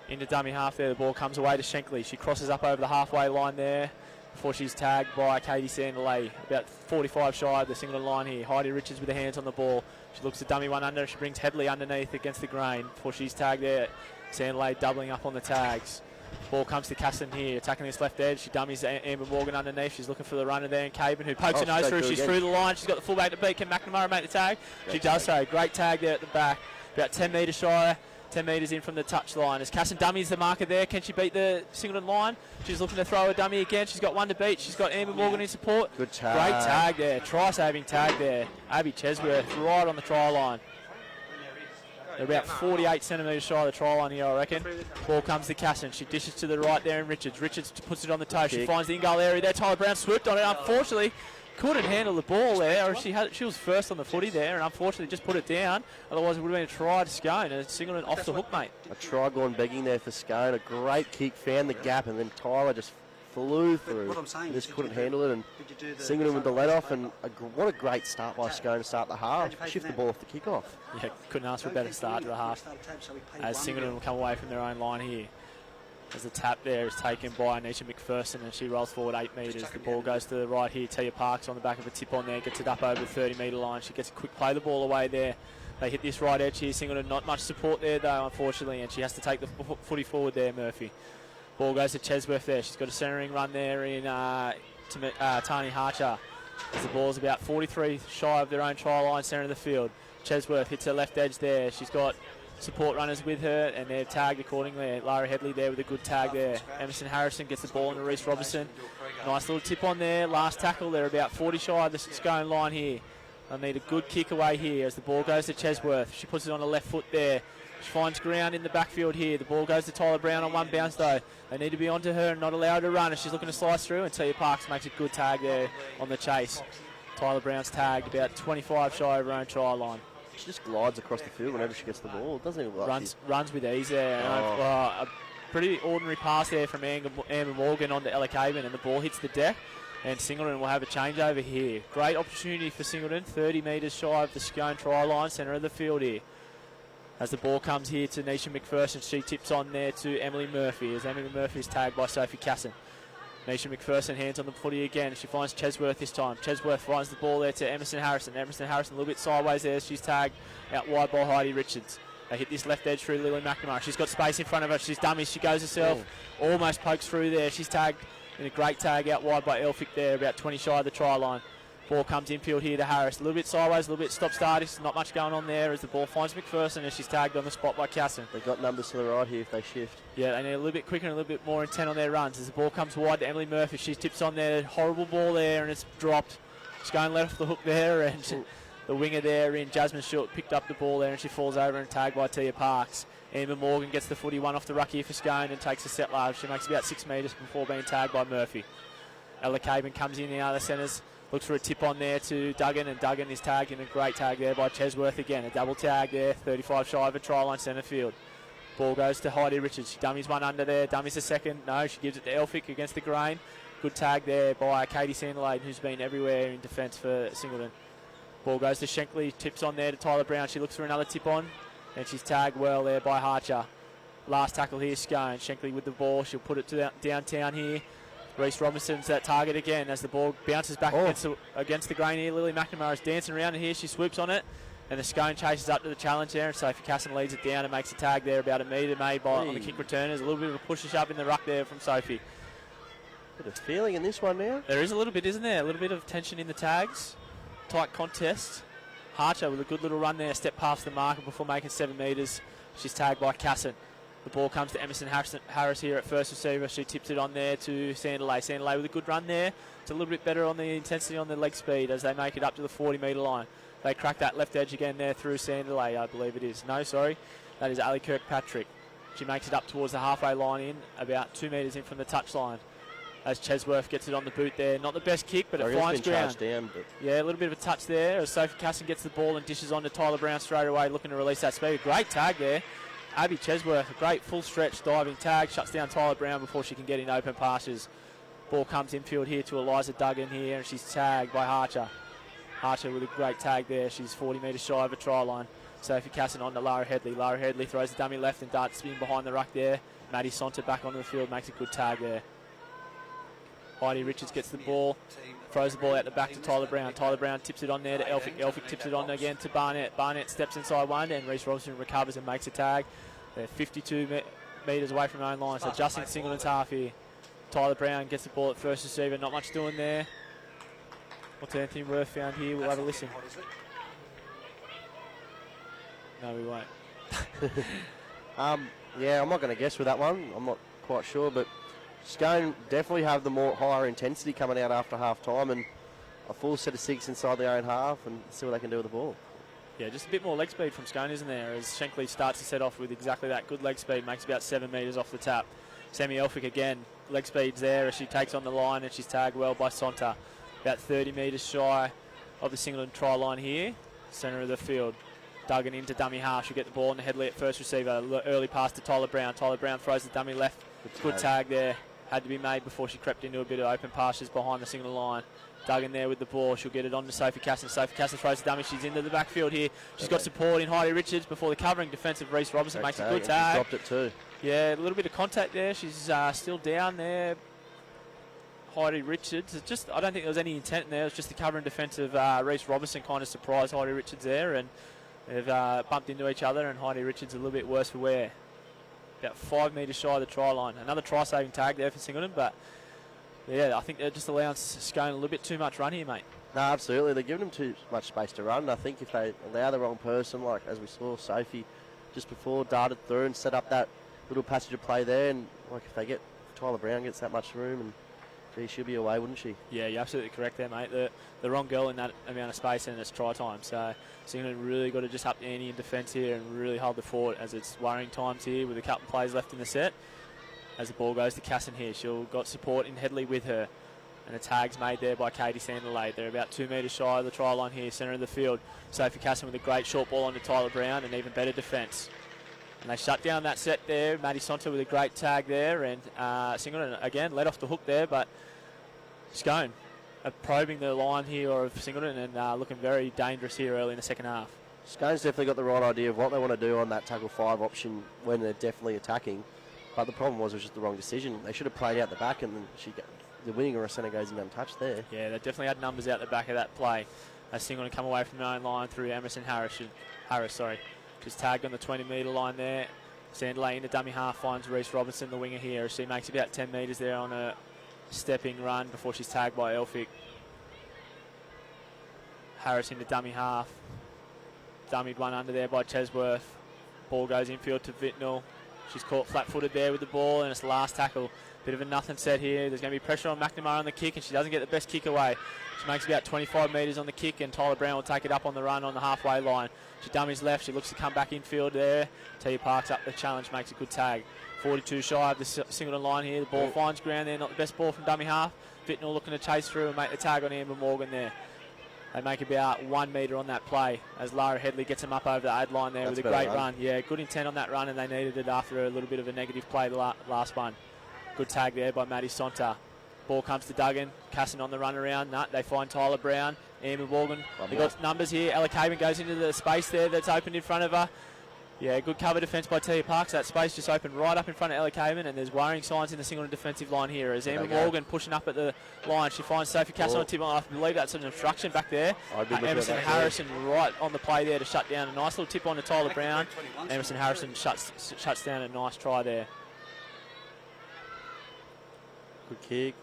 Into dummy half there, the ball comes away to Shankly. She crosses up over the halfway line there before she's tagged by Katie Sanderley. About 45 shy of the Singleton line here. Heidi Richards with her hands on the ball. She looks to dummy one under, she brings Headley underneath against the grain before she's tagged there. Sanderley doubling up on the tags. Ball comes to Casson here, attacking this left edge. She dummies Amber Morgan underneath. She's looking for the runner there, and Caven, who pokes her nose through. She's through the line. She's got the fullback to beat. Can McNamara make the tag? She does so. Great tag there at the back. About 10 metres shy, 10 metres in from the touch line. As Casson dummies the marker there, can she beat the Singleton line? She's looking to throw a dummy again. She's got one to beat. She's got Amber Morgan in support. Good tag. Great tag there. Try-saving tag there. Abby Chesworth right on the try line. They're about 48 centimetres shy of the try line here, I reckon. Ball comes to Casson. She dishes to the right there in Richards. Richards puts it on the toe. She finds the in-goal area there. Tyler Brown swooped on it. Unfortunately, couldn't handle the ball there. She was first on the footy there, and unfortunately just put it down. Otherwise, it would have been a try to Scone. And Singleton off the hook, mate. A try gone begging there for Scone. A great kick, found the gap, and then Tyler just flew through. What I'm saying just is, couldn't handle it, and Singleton with the let off, and what a great start by Scone to start the half. Shift the ball off the kick-off. Yeah, couldn't ask for a better start to the half. As Singleton will come away from their own line here. As the tap there is taken by Anisha McPherson, and she rolls forward 8 metres. The ball goes to the right here. Tia Parks on the back of a tip on there, gets it up over the 30-metre line. She gets a quick play the ball away there. They hit this right edge here. Singleton not much support there though, unfortunately, and she has to take the footy forward there, Murphy. Ball goes to Chesworth there. She's got a centering run there in Tani Harcher. As the ball's about 43 shy of their own try line, centre of the field. Chesworth hits her left edge there. She's got support runners with her, and they're tagged accordingly. Lara Headley there with a good tag there. Emerson Harrison gets the ball into Reece Robertson. Nice little tip on there. Last tackle. They're about 40 shy of the Scone line here. They'll need a good kick away here as the ball goes to Chesworth. She puts it on the left foot there. She finds ground in the backfield here. The ball goes to Tyler Brown on one bounce though. They need to be onto her and not allow her to run as she's looking to slice through, and Tia Parks makes a good tag there on the chase. Tyler Brown's tagged about 25 shy of her own try line. She just glides across the field whenever she gets the ball. It doesn't even look like runs with ease there. A pretty ordinary pass there from Amber Morgan onto Ella Caven, and the ball hits the deck. And Singleton will have a changeover here. Great opportunity for Singleton, 30 metres shy of the Scone try line, centre of the field here. As the ball comes here to Nisha McPherson, she tips on there to Emily Murphy, as Emily Murphy is tagged by Sophie Casson. Nisha McPherson hands on the footy again. She finds Chesworth this time. Chesworth finds the ball there to Emerson Harrison. Emerson Harrison a little bit sideways there. She's tagged out wide by Heidi Richards. They hit this left edge through Lily McNamara. She's got space in front of her. She's dummy. She goes herself. Almost pokes through there. She's tagged in a great tag out wide by Elphick there, about 20 shy of the try line. Ball comes infield here to Harris. A little bit sideways, a little bit stop-start. Not much going on there as the ball finds McPherson, and she's tagged on the spot by Casson. They've got numbers to the right here if they shift. Yeah, they need a little bit quicker and a little bit more intent on their runs. As the ball comes wide to Emily Murphy, she tips on there. Horrible ball there, and it's dropped. She's going let off the hook there, and the winger there in Jasmine Short picked up the ball there, and she falls over and tagged by Tia Parks. Amber Morgan gets the footy one off the ruck here for Scone and takes a set large. She makes about 6 metres before being tagged by Murphy. Ella Caban comes in the other centres, looks for a tip on there to Duggan, and Duggan is tagged in a great tag there by Chesworth again. A double tag there, 35 shy of a try line centre field. Ball goes to Heidi Richards. She dummies one under there, dummies a second. No, she gives it to Elphick against the grain. Good tag there by Katie Sandilands, who's been everywhere in defence for Singleton. Ball goes to Shankly, tips on there to Tyler Brown. She looks for another tip on, and she's tagged well there by Harcher. Last tackle here, Scone. Shankly with the ball. She'll put it to downtown here. Reece Robinson's that target again as the ball bounces back against the grain here. Lily McNamara's dancing around, and here she swoops on it. And the Scone chases up to the challenge there, and Sophie Casson leads it down and makes a tag there about a metre made by on the kick returners. A little bit of a push up in the ruck there from Sophie. Bit of feeling in this one now. There is a little bit, isn't there? A little bit of tension in the tags. Tight contest. Harcher with a good little run there, step past the marker before making 7 metres. She's tagged by Casson. The ball comes to Emerson Harris here at first receiver. She tips it on there to Sandilands. Sandilands with a good run there. It's a little bit better on the intensity on the leg speed as they make it up to the 40-metre line. They crack that left edge again there through Sandilands, I believe it is. No, sorry. That is Ali Kirkpatrick. She makes it up towards the halfway line in, about 2 metres in from the touchline. As Chesworth gets it on the boot there. Not the best kick, but it finds ground. Down, but yeah, a little bit of a touch there as Sophie Casson gets the ball and dishes on to Tyler Brown straight away, looking to release that speed. Great tag there. Abby Chesworth, a great full stretch diving tag, shuts down Tyler Brown before she can get in open passes. Ball comes infield here to Eliza Duggan here, and she's tagged by Harcher. Harcher with a great tag there. She's 40 metres shy of a try line. Sophie Casson on to Lara Headley. Lara Headley throws the dummy left and darts spin behind the ruck there. Maddie Sonta back onto the field, makes a good tag there. Heidi Richards gets the ball, throws the ball out the back to Tyler Brown. Tyler Brown tips it on there to Elphick. Elphick tips it on again to Barnett. Barnett steps inside one, and Reece Robinson recovers and makes a tag. They're 52 metres away from their own line, so just in Singleton's half here. Tyler Brown gets the ball at first receiver, not much doing there. What's Anthony Worth found here? We'll have a listen. No, we won't. Yeah, I'm not going to guess with that one. I'm not quite sure, but Scone definitely have the more higher intensity coming out after half time, and a full set of 6 inside their own half, and see what they can do with the ball. Yeah, just a bit more leg speed from Scone, isn't there? As Shankly starts to set off with exactly that. Good leg speed, makes about 7 metres off the tap. Sammy Elphick again, leg speed's there as she takes on the line, and she's tagged well by Sonta. About 30 metres shy of the Singleton try line here. Centre of the field. Duggan into dummy half. She'll get the ball on the Headley at first receiver. Early pass to Tyler Brown. Tyler Brown throws the dummy left. Good tag there. Had to be made before she crept into a bit of open pastures behind the Singleton line. Duggan there with the ball. She'll get it on to Sophie Casson. Sophie Casson throws the dummy. She's into the backfield here. She's got support in Heidi Richards before the covering defensive Reece Robinson makes a good tag. Dropped it too. Yeah, a little bit of contact there. She's still down there. Heidi Richards. It's just, I don't think there was any intent in there. It was just the covering defence of Reece Robinson kind of surprised Heidi Richards there, and they've bumped into each other, and Heidi Richards a little bit worse for wear. About 5 metres shy of the try line. Another try-saving tag there for Singleton, but yeah, I think they're just allowing Scone a little bit too much run here, mate. No, absolutely. They're giving them too much space to run. I think if they allow the wrong person, like as we saw Sophie just before, darted through and set up that little passage of play there, and like if Tyler Brown gets that much room, and she'll be away, wouldn't she? Yeah, you're absolutely correct there, mate. The wrong girl in that amount of space, and it's try time. So Singleton really got to just up the ante in defence here and really hold the fort, as it's worrying times here with a couple of plays left in the set. As the ball goes to Casson here, she'll got support in Headley with her. And the tag's made there by Katie Sandilands. They're about 2 metres shy of the try line here, centre of the field. Sophie Casson with a great short ball onto Tyler Brown, and even better defence. And they shut down that set there. Maddie Sonta with a great tag there, and Singleton again let off the hook there, but Scone probing the line here of Singleton and looking very dangerous here early in the second half. Scone's definitely got the right idea of what they want to do on that tackle 5 option when they're definitely attacking. But the problem was it was just the wrong decision. They should have played out the back, and then the winning or a centre goes in untouched there. Yeah, they definitely had numbers out the back of that play. As Singleton come away from their own line through Emerson Harris. Just tagged on the 20-metre line there. Sandilands into dummy half finds Reece Robinson, the winger here. She makes about 10 metres there on a stepping run before she's tagged by Elphick. Harris into dummy half. Dummied one under there by Chesworth. Ball goes infield to Vitnell. She's caught flat-footed there with the ball, and it's the last tackle. Bit of a nothing set here. There's going to be pressure on McNamara on the kick, and she doesn't get the best kick away. She makes about 25 metres on the kick, and Tyler Brown will take it up on the run on the halfway line. She dummies left. She looks to come back infield there. Tia Parks up the challenge, makes a good tag. 42 shy of the Singleton line here. The ball finds ground there. Not the best ball from dummy half. Bittnell looking to chase through and make the tag on Amber Morgan there. They make about 1 metre on that play as Lara Headley gets him up over the ad line there. That's with a great run. Yeah, good intent on that run, and they needed it after a little bit of a negative play the last one. Good tag there by Maddie Sonta. Ball comes to Duggan. Casson on the run around. They find Tyler Brown. Amber Morgan. They've got numbers here. Ella Caven goes into the space there that's opened in front of her. Yeah, good cover defence by Tia Parks. That space just opened right up in front of Ella Caven, and there's worrying signs in the Singleton defensive line here. As Amber Morgan pushing up at the line, she finds Sophie Casson on tip on. I believe that's an obstruction back there. Emerson Harrison right on the play there to shut down. A nice little tip on to Tyler Brown. Emerson Harrison shuts down a nice try there. Good kick.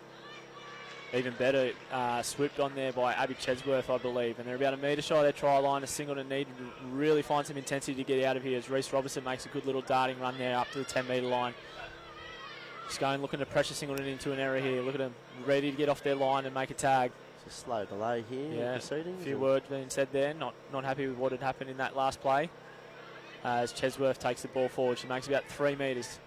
Even better, swooped on there by Abby Chesworth, I believe. And they're about a metre shy of their try line. A Singleton need to really find some intensity to get out of here as Reece Robertson makes a good little darting run there up to the 10 metre line. Scone looking to pressure Singleton into an error here. Look at them, ready to get off their line and make a tag. It's a slow delay here in proceedings. A few words being said there. Not happy with what had happened in that last play. As Chesworth takes the ball forward. She makes about 3 metres.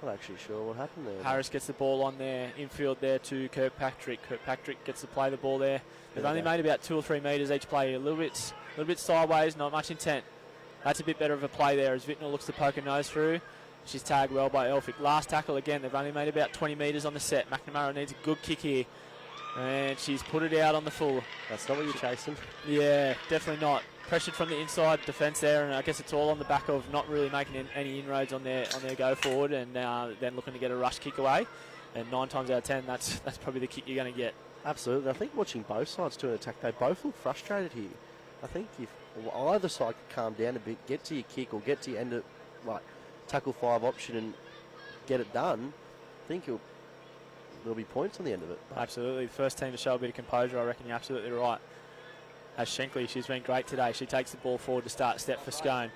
Not actually sure what happened there. Harris gets the ball on there, infield there to Kirkpatrick. Kirkpatrick gets to play the ball there. They've only made about 2 or 3 metres each play. A little bit sideways, not much intent. That's a bit better of a play there as Vittnell looks to poke her nose through. She's tagged well by Elphick. Last tackle again. They've only made about 20 metres on the set. McNamara needs a good kick here. And she's put it out on the full. That's not what you're chasing. Yeah, definitely not. Pressured from the inside defence there, and I guess it's all on the back of not really making any inroads on their go forward, and then looking to get a rush kick away. And 9 times out of 10, that's probably the kick you're going to get. Absolutely. I think watching both sides to an attack, they both look frustrated here. I think if either side could calm down a bit, get to your kick or get to your end of tackle 5 option and get it done, I think there'll be points on the end of it. Absolutely. First team to show a bit of composure, I reckon you're absolutely right. As Shankly, she's been great today. She takes the ball forward to start step for Scone.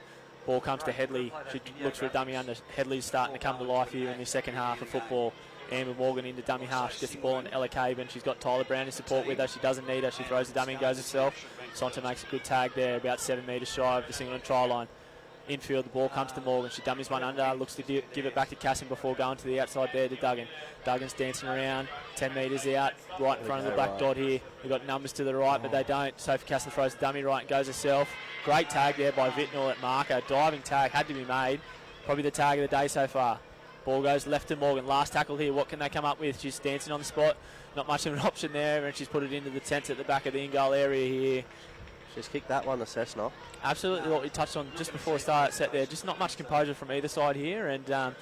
Ball comes to Headley. She looks for a dummy under. Headley's starting to come to life here in the second half of football. Amber Morgan into dummy half. She gets the ball on Ella Caven. She's got Tyler Brown in support with her. She doesn't need her. She throws the dummy and goes herself. Sonta makes a good tag there, about 7 metres shy of the Singleton try line. Infield, the ball comes to Morgan. She dummies one under, looks to give it back to Cassin before going to the outside there to Duggan. Duggan's dancing around, 10 metres out, right in front of the black dot here. We've got numbers to the right, but they don't. Sophie Cassin throws the dummy right and goes herself. Great tag there by Vittnell at marker. Diving tag had to be made. Probably the tag of the day so far. Ball goes left to Morgan. Last tackle here. What can they come up with? She's dancing on the spot. Not much of an option there, and she's put it into the tents at the back of the in-goal area here. She's kicked that one, the Cessna. Absolutely what we touched on just before the start set there. Just not much composure from either side here. And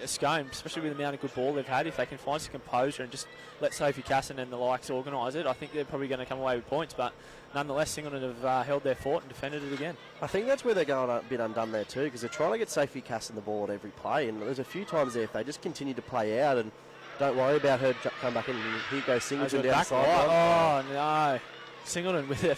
Scone, especially with the amount of good ball they've had, if they can find some composure and just let Sophie Cassin and the likes organise it, I think they're probably going to come away with points. But nonetheless, Singleton have held their fort and defended it again. I think that's where they're going a bit undone there too, because they're trying to get Sophie Cassin the ball at every play. And there's a few times there, if they just continue to play out and don't worry about her come back in, and here goes Singleton down the sideline. Oh, no. Singleton with their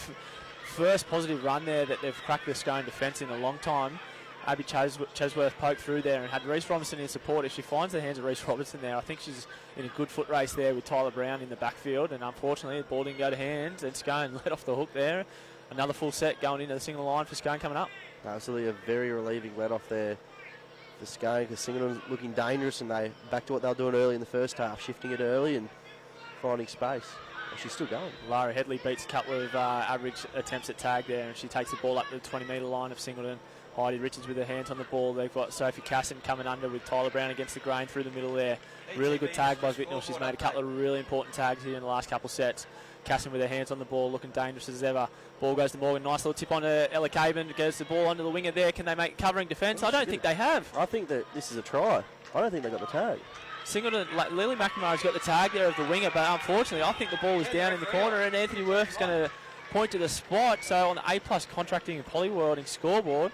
first positive run there that they've cracked the Scone defence in a long time. Abby Chesworth poked through there and had Reece Robertson in support. If she finds the hands of Reece Robertson there, I think she's in a good foot race there with Tyler Brown in the backfield. And unfortunately, the ball didn't go to hands, and Scone let off the hook there. Another full set going into the single line for Scone coming up. Absolutely a very relieving let off there for Scone, because Singleton's looking dangerous, and they back to what they were doing early in the first half, shifting it early and finding space. She's still going. Lara Headley beats a couple of average attempts at tag there, and she takes the ball up to the 20-metre line of Singleton. Heidi Richards with her hands on the ball. They've got Sophie Cassin coming under with Tyler Brown against the grain through the middle there. Really good tag by Vittnell. She's made a couple of really important tags here in the last couple of sets. Cassin with her hands on the ball, looking dangerous as ever. Ball goes to Morgan. Nice little tip on to Ella Caven. Gets the ball onto the winger there. Can they make covering defence? I don't think they have. I think that this is a try. I don't think they got the tag. Singleton, Lily McNamara's got the tag there of the winger, but unfortunately I think the ball is down in the corner, and Anthony Worth is going to point to the spot. So on the A+ contracting and polyworlding scoreboard,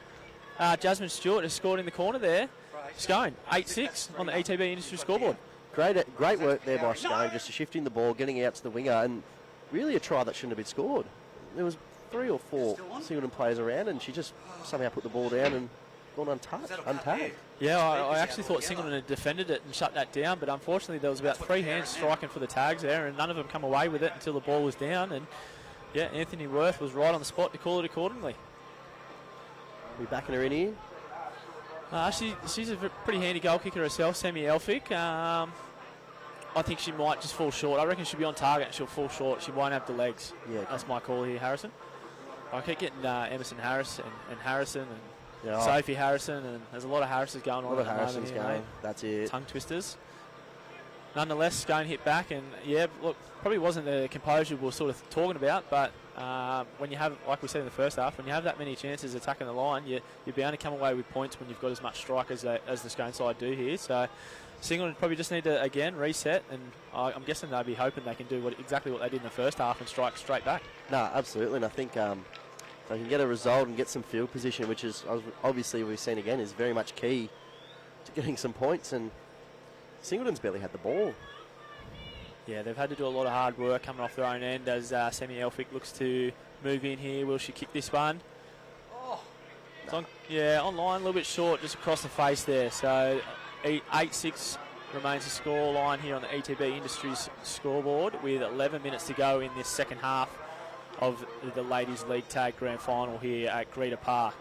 Jasmine Stewart has scored in the corner there. Scone, 8-6 on the ETB industry scoreboard. Great work there by Scone, just shifting the ball, getting out to the winger, and really a try that shouldn't have been scored. There was 3 or 4 Singleton players around, and she just somehow put the ball down and gone untagged. Yeah, I actually thought Singleton had defended it and shut that down, but unfortunately there was about 3 hands striking for the tags there, and none of them come away with it until the ball was down. And yeah, Anthony Worth was right on the spot to call it accordingly. We backing her in here? She's a pretty handy goal kicker herself, Sammy Elphick. I think she might just fall short. I reckon she'll be on target and she'll fall short. She won't have the legs. Yeah, that's my call here, Harrison. I keep getting Emerson Harris and Harrison and Sophie Harrison, and there's a lot of Harrises going on. A lot of Harrisons going. That's it. Tongue twisters. Nonetheless, Scone hit back, and yeah, look, probably wasn't the composure we were sort of talking about, but when you have, like we said in the first half, when you have that many chances attacking the line, you're bound to come away with points when you've got as much strike as the Scone side do here. So Singleton probably just need to, again, reset, and I'm guessing they'll be hoping they can do exactly what they did in the first half and strike straight back. No, absolutely, and I think they can get a result and get some field position, which is obviously we've seen again is very much key to getting some points, and Singleton's barely had the ball. Yeah, they've had to do a lot of hard work coming off their own end as Semi Elphick looks to move in here. Will she kick this one? Online, a little bit short, just across the face there. So 8-6 remains the score line here on the ETB Industries scoreboard with 11 minutes to go in this second half of the Ladies League Tag Grand Final here at Greta Park.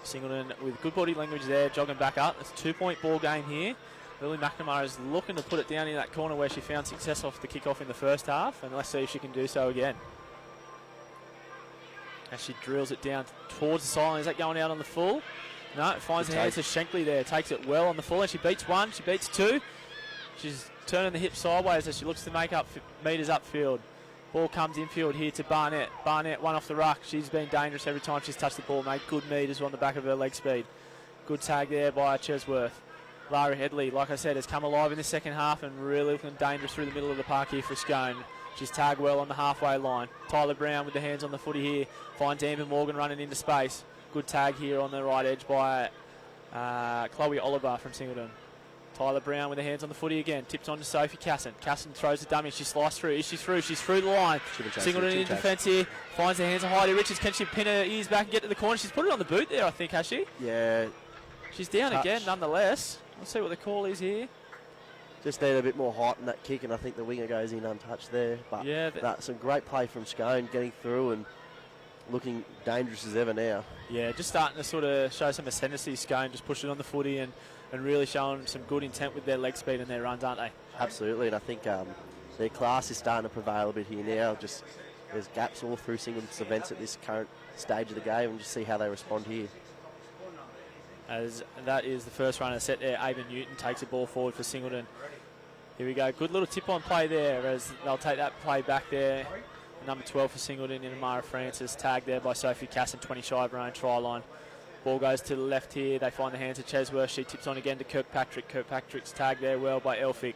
Singleton with good body language there, jogging back up. It's a 2-point ball game here. Lily McNamara is looking to put it down in that corner where she found success off the kick-off in the first half, and let's see if she can do so again. As she drills it down towards the sideline. Is that going out on the full? No, it finds the hands to Shankly there. Takes it well on the full, and she beats one, she beats two. She's turning the hip sideways as she looks to make up metres upfield. Ball comes infield here to Barnett. Barnett, one off the ruck. She's been dangerous every time she's touched the ball, made good metres on the back of her leg speed. Good tag there by Chesworth. Lara Headley, like I said, has come alive in the second half and really looking dangerous through the middle of the park here for Scone. She's tagged well on the halfway line. Tyler Brown with the hands on the footy here. Finds Amber Morgan running into space. Good tag here on the right edge by Chloe Oliver from Singleton. Tyler Brown with the hands on the footy again. Tips on to Sophie Casson. Casson throws the dummy. She sliced through. Is she through? She's through the line. Singleton in defence here. Finds the hands of Heidi Richards. Can she pin her ears back and get to the corner? She's put it on the boot there, I think, has she? Yeah. She's down again, nonetheless. Let's see what the call is here. Just need a bit more height in that kick, and I think the winger goes in untouched there. But yeah, that's some great play from Scone, getting through and looking dangerous as ever now. Yeah, just starting to sort of show some ascendancy. Scone just pushing on the footy and really showing some good intent with their leg speed and their runs, aren't they? Absolutely, and I think their class is starting to prevail a bit here now. Just there's gaps all through Singleton's events at this current stage of the game, and just see how they respond here. As that is the first run of the set there. Ava Newton takes the ball forward for Singleton. Here we go. Good little tip-on play there as they'll take that play back there. Number 12 for Singleton in Amara Francis. Tagged there by Sophie Casson, 20 shy of her own try line. Ball goes to the left here. They find the hands of Chesworth. She tips on again to Kirkpatrick. Kirkpatrick's tagged there well by Elphick.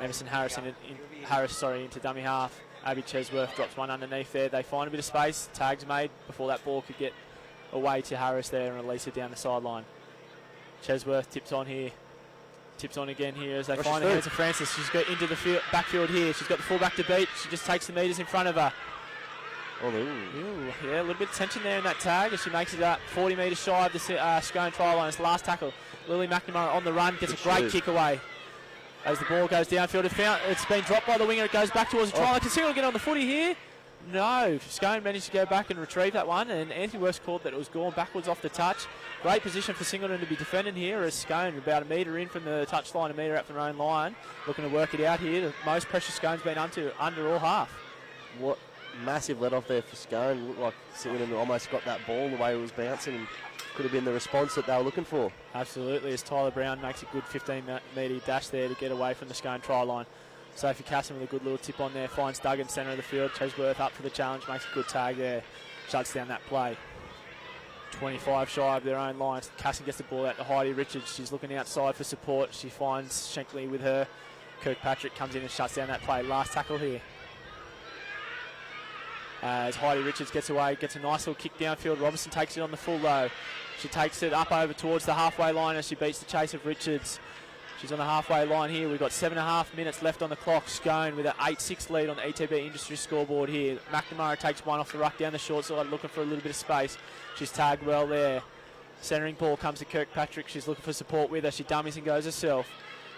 Emerson Harris into dummy half. Abby Chesworth drops one underneath there. They find a bit of space. Tags made before that ball could get away to Harris there and release it down the sideline. Chesworth tips on here. Tips on again here as they find the hands of Francis. She's got into the backfield here. She's got the fullback to beat. She just takes the metres in front of her. Yeah, a little bit of tension there in that tag as she makes it up 40 metres shy of the Scone try line. It's the last tackle. Lily McNamara on the run, gets a great kick away. As the ball goes downfield, it's been dropped by the winger. It goes back towards the try line. Can Singleton get on the footy here? No, Scone managed to go back and retrieve that one, and Anthony West called that it was gone backwards off the touch. Great position for Singleton to be defending here as Scone about a metre in from the touch line, a metre out from their own line, looking to work it out here. The most pressure Scone's been under all half. What massive let off there for Scone. Looked like Singleton almost got that ball the way it was bouncing and could have been the response that they were looking for. Absolutely, as Tyler Brown makes a good 15-metre dash there to get away from the Scone try line. Sophie Casson with a good little tip on there, finds Duggan, centre of the field. Chesworth up for the challenge, makes a good tag there, shuts down that play. 25 shy of their own lines. Casson gets the ball out to Heidi Richards. She's looking outside for support. She finds Shankly with her. Kirkpatrick comes in and shuts down that play. Last tackle here. As Heidi Richards gets away, gets a nice little kick downfield. Robertson takes it on the full though. She takes it up over towards the halfway line as she beats the chase of Richards. She's on the halfway line here. We've got 7.5 minutes left on the clock. Scone with an 8-6 lead on the ETB Industry scoreboard here. McNamara takes one off the ruck down the short side, looking for a little bit of space. She's tagged well there. Centering ball comes to Kirkpatrick. She's looking for support with her. She dummies and goes herself.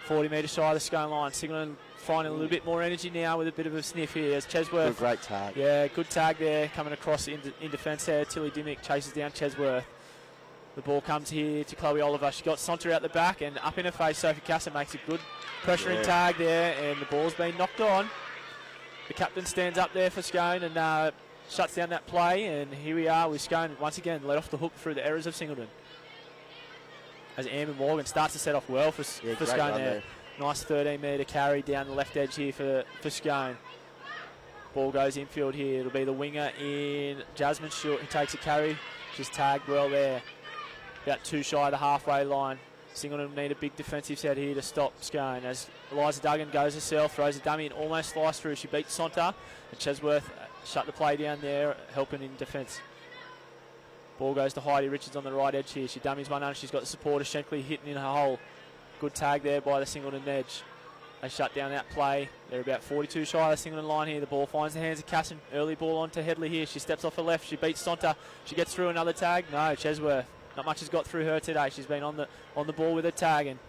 40 metres shy of the Scone line. Singleton finding a little bit more energy now with a bit of a sniff here as Chesworth. Great tag. Yeah, good tag there coming across in defence there. Tilly Dimmick chases down Chesworth. The ball comes here to Chloe Oliver. She got Saunter out the back, and up in her face, Sophie Casa makes a good pressuring tag there, and the ball's been knocked on. The captain stands up there for Scone and shuts down that play, and here we are with Scone once again let off the hook through the errors of Singleton. As Amber Morgan starts to set off well for Scone there. Nice 13-metre carry down the left edge here for Scone. Ball goes infield here. It'll be the winger in Jasmine Short who takes a carry. She's tagged well there. About 2 shy of the halfway line. Singleton need a big defensive set here to stop Scone as Eliza Duggan goes herself, throws a dummy and almost sliced through. She beats Saunter, and Chesworth shut the play down there, helping in defence. Ball goes to Heidi Richards on the right edge here. She dummies one under. She's got the supporter Shankly hitting in her hole. Good tag there by the Singleton edge. They shut down that play. They're about 42 shy of the Singleton line here. The ball finds the hands of Casson. Early ball on to Headley here. She steps off her left. She beats Saunter. She gets through another tag. No, Chesworth. Not much has got through her today. She's been on the ball with her tag. And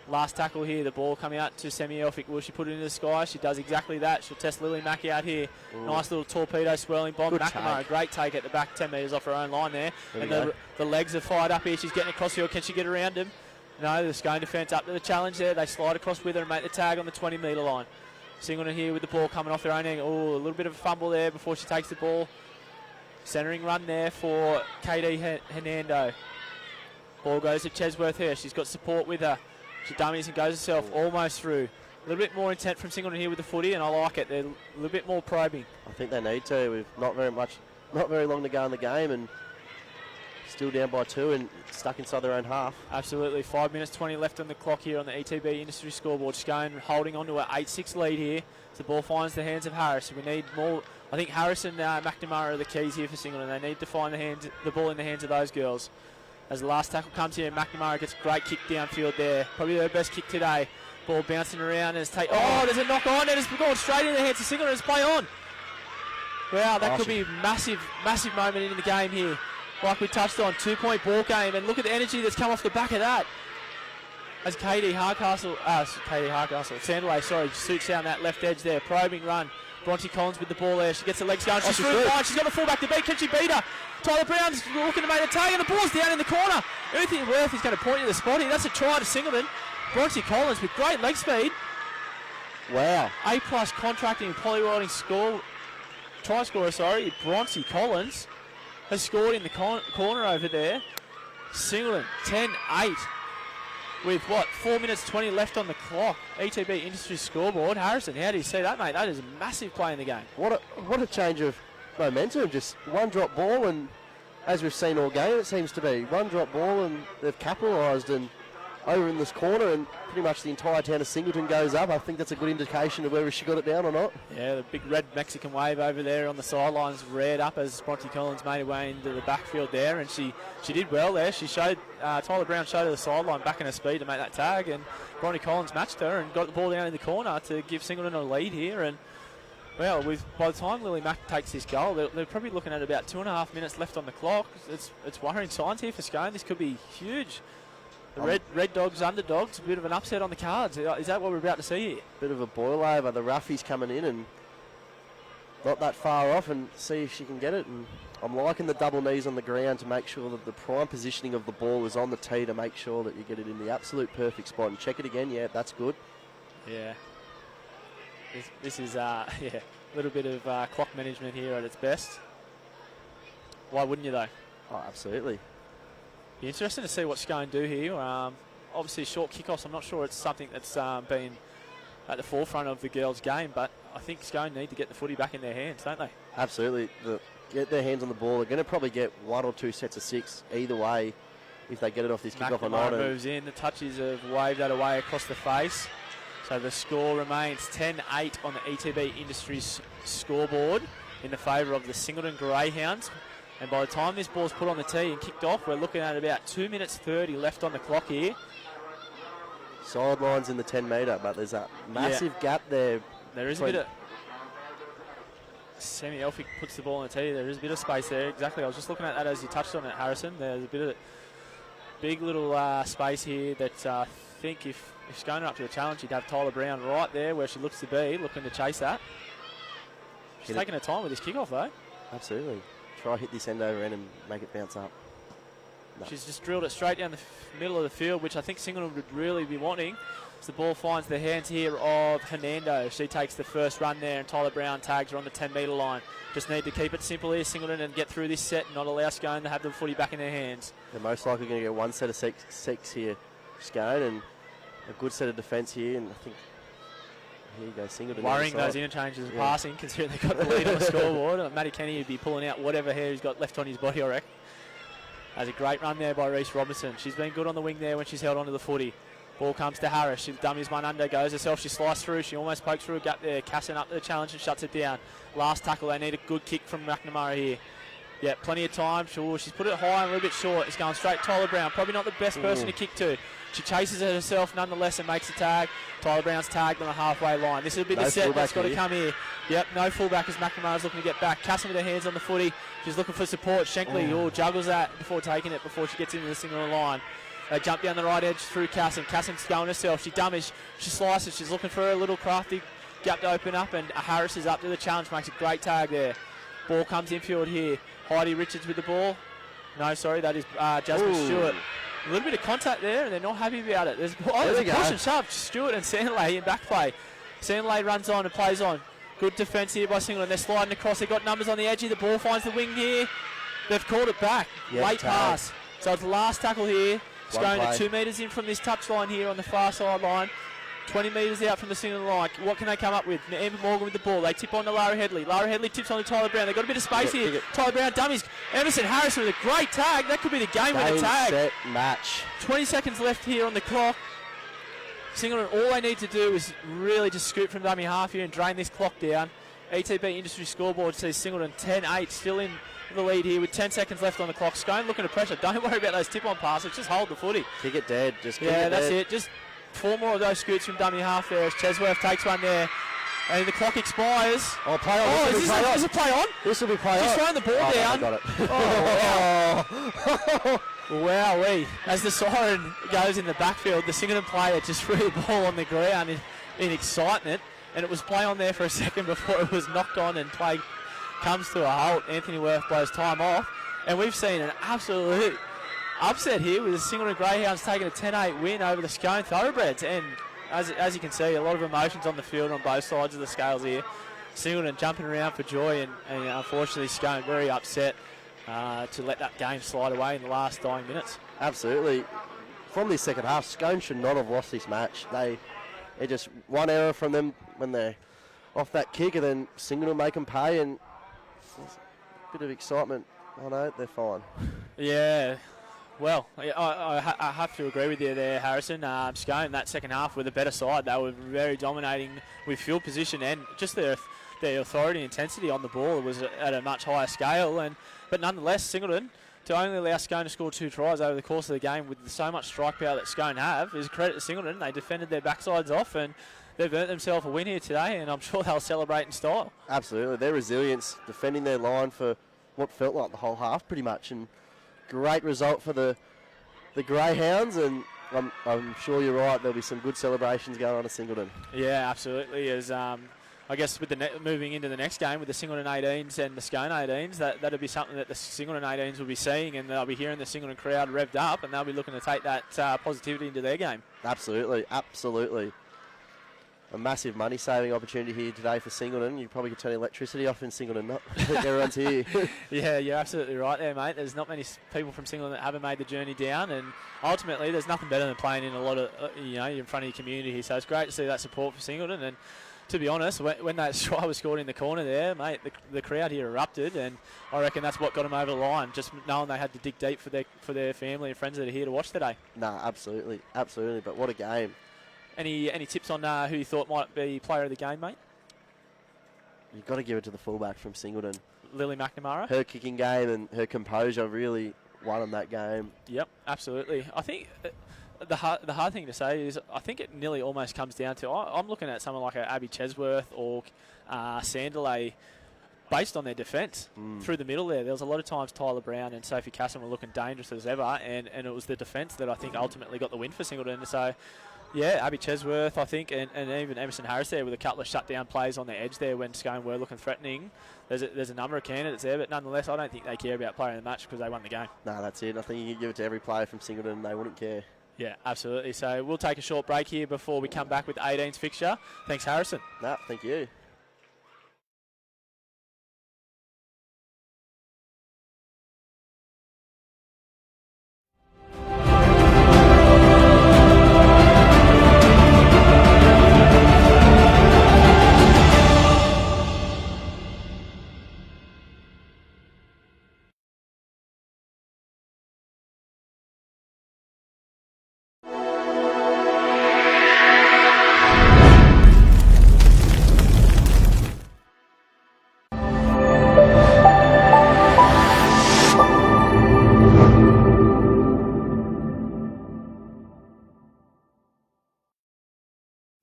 last tackle here. The ball coming out to Semi Elphick. Will she put it into the sky? She does exactly that. She'll test Lily Mackey out here. Ooh. Nice little torpedo swirling bomb. McNamara, great take at the back, 10 metres off her own line there. And the legs are fired up here. She's getting across here. Can she get around him? No, the Scone defence up to the challenge there. They slide across with her and make the tag on the 20-metre line. Singleton here with the ball coming off their own end. Oh, a little bit of a fumble there before she takes the ball. Centering run there for KD Hernando. Ball goes to Chesworth here. She's got support with her. She dummies and goes herself almost through. A little bit more intent from Singleton here with the footy, and I like it. They're a little bit more probing. I think they need to. We've not very long to go in the game, and still down by 2 and stuck inside their own half. Absolutely. 5 minutes 20 left on the clock here on the ETB industry scoreboard. Scone holding on to an 8-6 lead here. So the ball finds the hands of Harris. We need more. I think Harris and McNamara are the keys here for Singleton. They need to find the ball in the hands of those girls. As the last tackle comes here, McNamara gets a great kick downfield there. Probably her best kick today. Ball bouncing around and there's a knock on and it's gone straight in the hands of Singleton. It's play on. Wow, that could be a massive moment in the game here. Like we touched on, 2-point ball game, and look at the energy that's come off the back of that. As Sandway, shoots down that left edge there. Probing run. Bronte Collins with the ball there. She gets the legs going. She's through the line. She's got the fullback to beat. Can she beat her? Tyler Brown's looking to make a tag, and the ball's down in the corner. Anything worth is going to point to the spot here. That's a try to Singleton. Bronte Collins with great leg speed. Wow. A+ contracting polywelding try scorer, Bronte Collins has scored in the corner over there. Singleton 10-8 with 4 minutes 20 left on the clock. ETB industry scoreboard. Harrison, how do you see that, mate? That is a massive play in the game. What a change of momentum. Just one drop ball, and as we've seen all game, it seems to be one drop ball, and they've capitalised and over in this corner, and pretty much the entire town of Singleton goes up. I think that's a good indication of whether she got it down or not. Yeah, the big red Mexican wave over there on the sidelines reared up as Bronte Collins made her way into the backfield there, and she did well there. She showed Tyler Brown showed her the sideline back in her speed to make that tag, and Bronte Collins matched her and got the ball down in the corner to give Singleton a lead here. And well, by the time Lily Mack takes this goal, they're probably looking at about 2.5 minutes left on the clock. It's worrying signs here for Scone. This could be huge. The Red Dogs, underdogs, a bit of an upset on the cards. Is that what we're about to see here? Bit of a boil over. The roughies coming in and not that far off, and see if she can get it. And I'm liking the double knees on the ground to make sure that the prime positioning of the ball is on the tee to make sure that you get it in the absolute perfect spot. And check it again. Yeah, that's good. Yeah. This is a little bit of clock management here at its best. Why wouldn't you, though? Oh, absolutely. Be interesting to see what Scone do here. Obviously, short kickoffs, I'm not sure it's something that's been at the forefront of the girls' game, but I think Scone need to get the footy back in their hands, don't they? Absolutely. Get their hands on the ball. They're going to probably get 1 or 2 sets of 6 either way if they get it off this kickoff or not. Moves in. The touches have waved that away across the face. So the score remains 10-8 on the ETB Industries scoreboard in the favour of the Singleton Greyhounds. And by the time this ball's put on the tee and kicked off, we're looking at about 2 minutes 30 left on the clock here. Sidelines in the 10 metre, but there's a massive gap there. There is a bit of... Semi Elphick puts the ball on the tee. There is a bit of space there. Exactly. I was just looking at that as you touched on it, Harrison. There's a bit of big little space here that I think if Scone up to the challenge, you'd have Tyler Brown right there where she looks to be, looking to chase that. She's taking her time with this kickoff, though. Absolutely. Try hit this end over end and make it bounce up. No. She's just drilled it straight down the middle of the field, which I think Singleton would really be wanting. As the ball finds the hands here of Hernando. She takes the first run there, and Tyler Brown tags her on the 10-metre line. Just need to keep it simple here, Singleton, and get through this set and not allow Scone to have the footy back in their hands. They're most likely going to get one set of six here, Scone, and a good set of defence here, and I think here you go, Singleton. Worrying those interchanges of passing, considering they've got the lead on the scoreboard. Matty Kenny would be pulling out whatever hair he's got left on his body, I reckon. That's a great run there by Reece Robinson. She's been good on the wing there when she's held onto the footy. Ball comes to Harris. She dummies one under, goes herself. She sliced through. She almost pokes through a gap there. Cassin up to the challenge and shuts it down. Last tackle. They need a good kick from McNamara here. Yeah, plenty of time. She's put it high and a little bit short. It's going straight Tyler Brown. Probably not the best person to kick to. She chases it herself nonetheless and makes a tag. Tyler Brown's tagged on the halfway line. This will be the set that's got to come here. Yep, no fullback as McNamara's looking to get back. Cassin with her hands on the footy. She's looking for support. Shankly juggles that before taking it, before she gets into the single line. They jump down the right edge through Cassin. Cassin's going herself. She dummies. She slices. She's looking for a little crafty gap to open up, and Harris is up to the challenge. Makes a great tag there. Ball comes infield here. Heidi Richards with the ball. No, sorry, that is Jasmine Stewart. A little bit of contact there, and they're not happy about it. There's a push and shove. Stewart and Sandley in back play. Sandley runs on and plays on. Good defence here by Singleton. They're sliding across. They've got numbers on the edge here. The ball finds the wing here. They've called it back. Late pass. So it's the last tackle here. It's going to 2 metres in from this touchline here on the far sideline. 20 metres out from the single line. What can they come up with? Amber Morgan with the ball. They tip on to Lara Headley. Lara Headley tips on to Tyler Brown. They've got a bit of space here. Tyler Brown dummies. Emerson Harrison with a great tag. That could be the game winner tag. Set, match. 20 seconds left here on the clock. Singleton, all they need to do is really just scoop from dummy half here and drain this clock down. ETB Industry Scoreboard says Singleton 10-8, still in the lead here with 10 seconds left on the clock. Scone looking to pressure. Don't worry about those tip-on passes. Just hold the footy. Kick it dead. Just kick it dead. That's dead. it. Just 4 more of those scoots from dummy half there as Chesworth takes one there. And the clock expires. Oh, play on. Oh, is it play on? This will be play on. She's throwing the ball down. I got it. Oh, wowee. As the siren goes in the backfield, the Singleton player just threw the ball on the ground in excitement. And it was play on there for a second before it was knocked on and play comes to a halt. Anthony Worth blows time off. And we've seen an absolute upset here with the Singleton Greyhounds taking a 10-8 win over the Scone Thoroughbreds. And as you can see, a lot of emotions on the field on both sides of the scales here. Singleton jumping around for joy, and unfortunately Scone very upset to let that game slide away in the last dying minutes. Absolutely. From this second half, Scone should not have lost this match. It just one error from them when they're off that kick, and then Singleton make them pay, and a bit of excitement. Oh no, they're fine. Yeah. Well, I have to agree with you there, Harrison. Scone, that second half, were the better side. They were very dominating with field position, and just their authority and intensity on the ball was at a much higher scale. But nonetheless, Singleton, to only allow Scone to score 2 tries over the course of the game with so much strike power that Scone have is a credit to Singleton. They defended their backsides off, and they've earned themselves a win here today, and I'm sure they'll celebrate in style. Absolutely. Their resilience, defending their line for what felt like the whole half pretty much, and great result for the Greyhounds, and I'm sure you're right, there'll be some good celebrations going on at Singleton. Yeah, absolutely. As I guess with moving into the next game with the Singleton 18s and the Scone 18s, that'll be something that the Singleton 18s will be seeing, and they'll be hearing the Singleton crowd revved up, and they'll be looking to take that positivity into their game. Absolutely, absolutely. A massive money-saving opportunity here today for Singleton. You probably could turn electricity off in Singleton. Not everyone's here. Yeah, you're absolutely right there, mate. There's not many people from Singleton that haven't made the journey down, and ultimately there's nothing better than playing in a lot of, in front of your community. So it's great to see that support for Singleton. And to be honest, when that try was scored in the corner there, mate, the crowd here erupted, and I reckon that's what got them over the line, just knowing they had to dig deep for their family and friends that are here to watch today. Nah, absolutely, absolutely. But what a game. Any tips on who you thought might be player of the game, mate? You've got to give it to the fullback from Singleton. Lily McNamara. Her kicking game and her composure really won in that game. Yep, absolutely. I think the hard thing to say is I think it nearly almost comes down to I'm looking at someone like Abby Chesworth or Sandelay based on their defence through the middle there. There was a lot of times Tyler Brown and Sophie Casson were looking dangerous as ever, and it was the defence that I think ultimately got the win for Singleton. So Yeah, Abby Chesworth, I think, and even Emerson Harris there with a couple of shutdown plays on the edge there when Scone were looking threatening. There's a number of candidates there, but nonetheless, I don't think they care about playing the match because they won the game. No, that's it. I think you can give it to every player from Singleton and they wouldn't care. Yeah, absolutely. So we'll take a short break here before we come back with 18's fixture. Thanks, Harrison. No, thank you.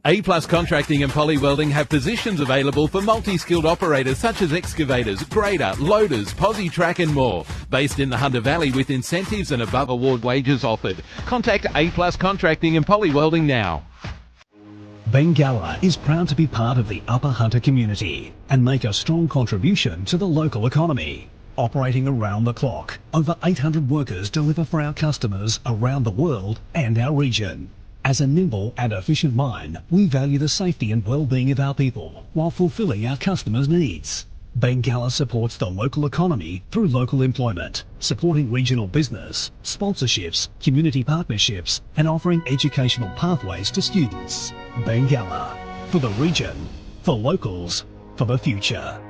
A-Plus Contracting and Poly Welding have positions available for multi-skilled operators such as excavators, grader, loaders, posi track and more. Based in the Hunter Valley with incentives and above award wages offered. Contact A-Plus Contracting and Poly Welding now. Bengalla is proud to be part of the Upper Hunter community and make a strong contribution to the local economy. Operating around the clock, over 800 workers deliver for our customers around the world and our region. As a nimble and efficient mine, we value the safety and well-being of our people while fulfilling our customers' needs. Bengalla supports the local economy through local employment, supporting regional business, sponsorships, community partnerships, and offering educational pathways to students. Bengalla, for the region, for locals, for the future.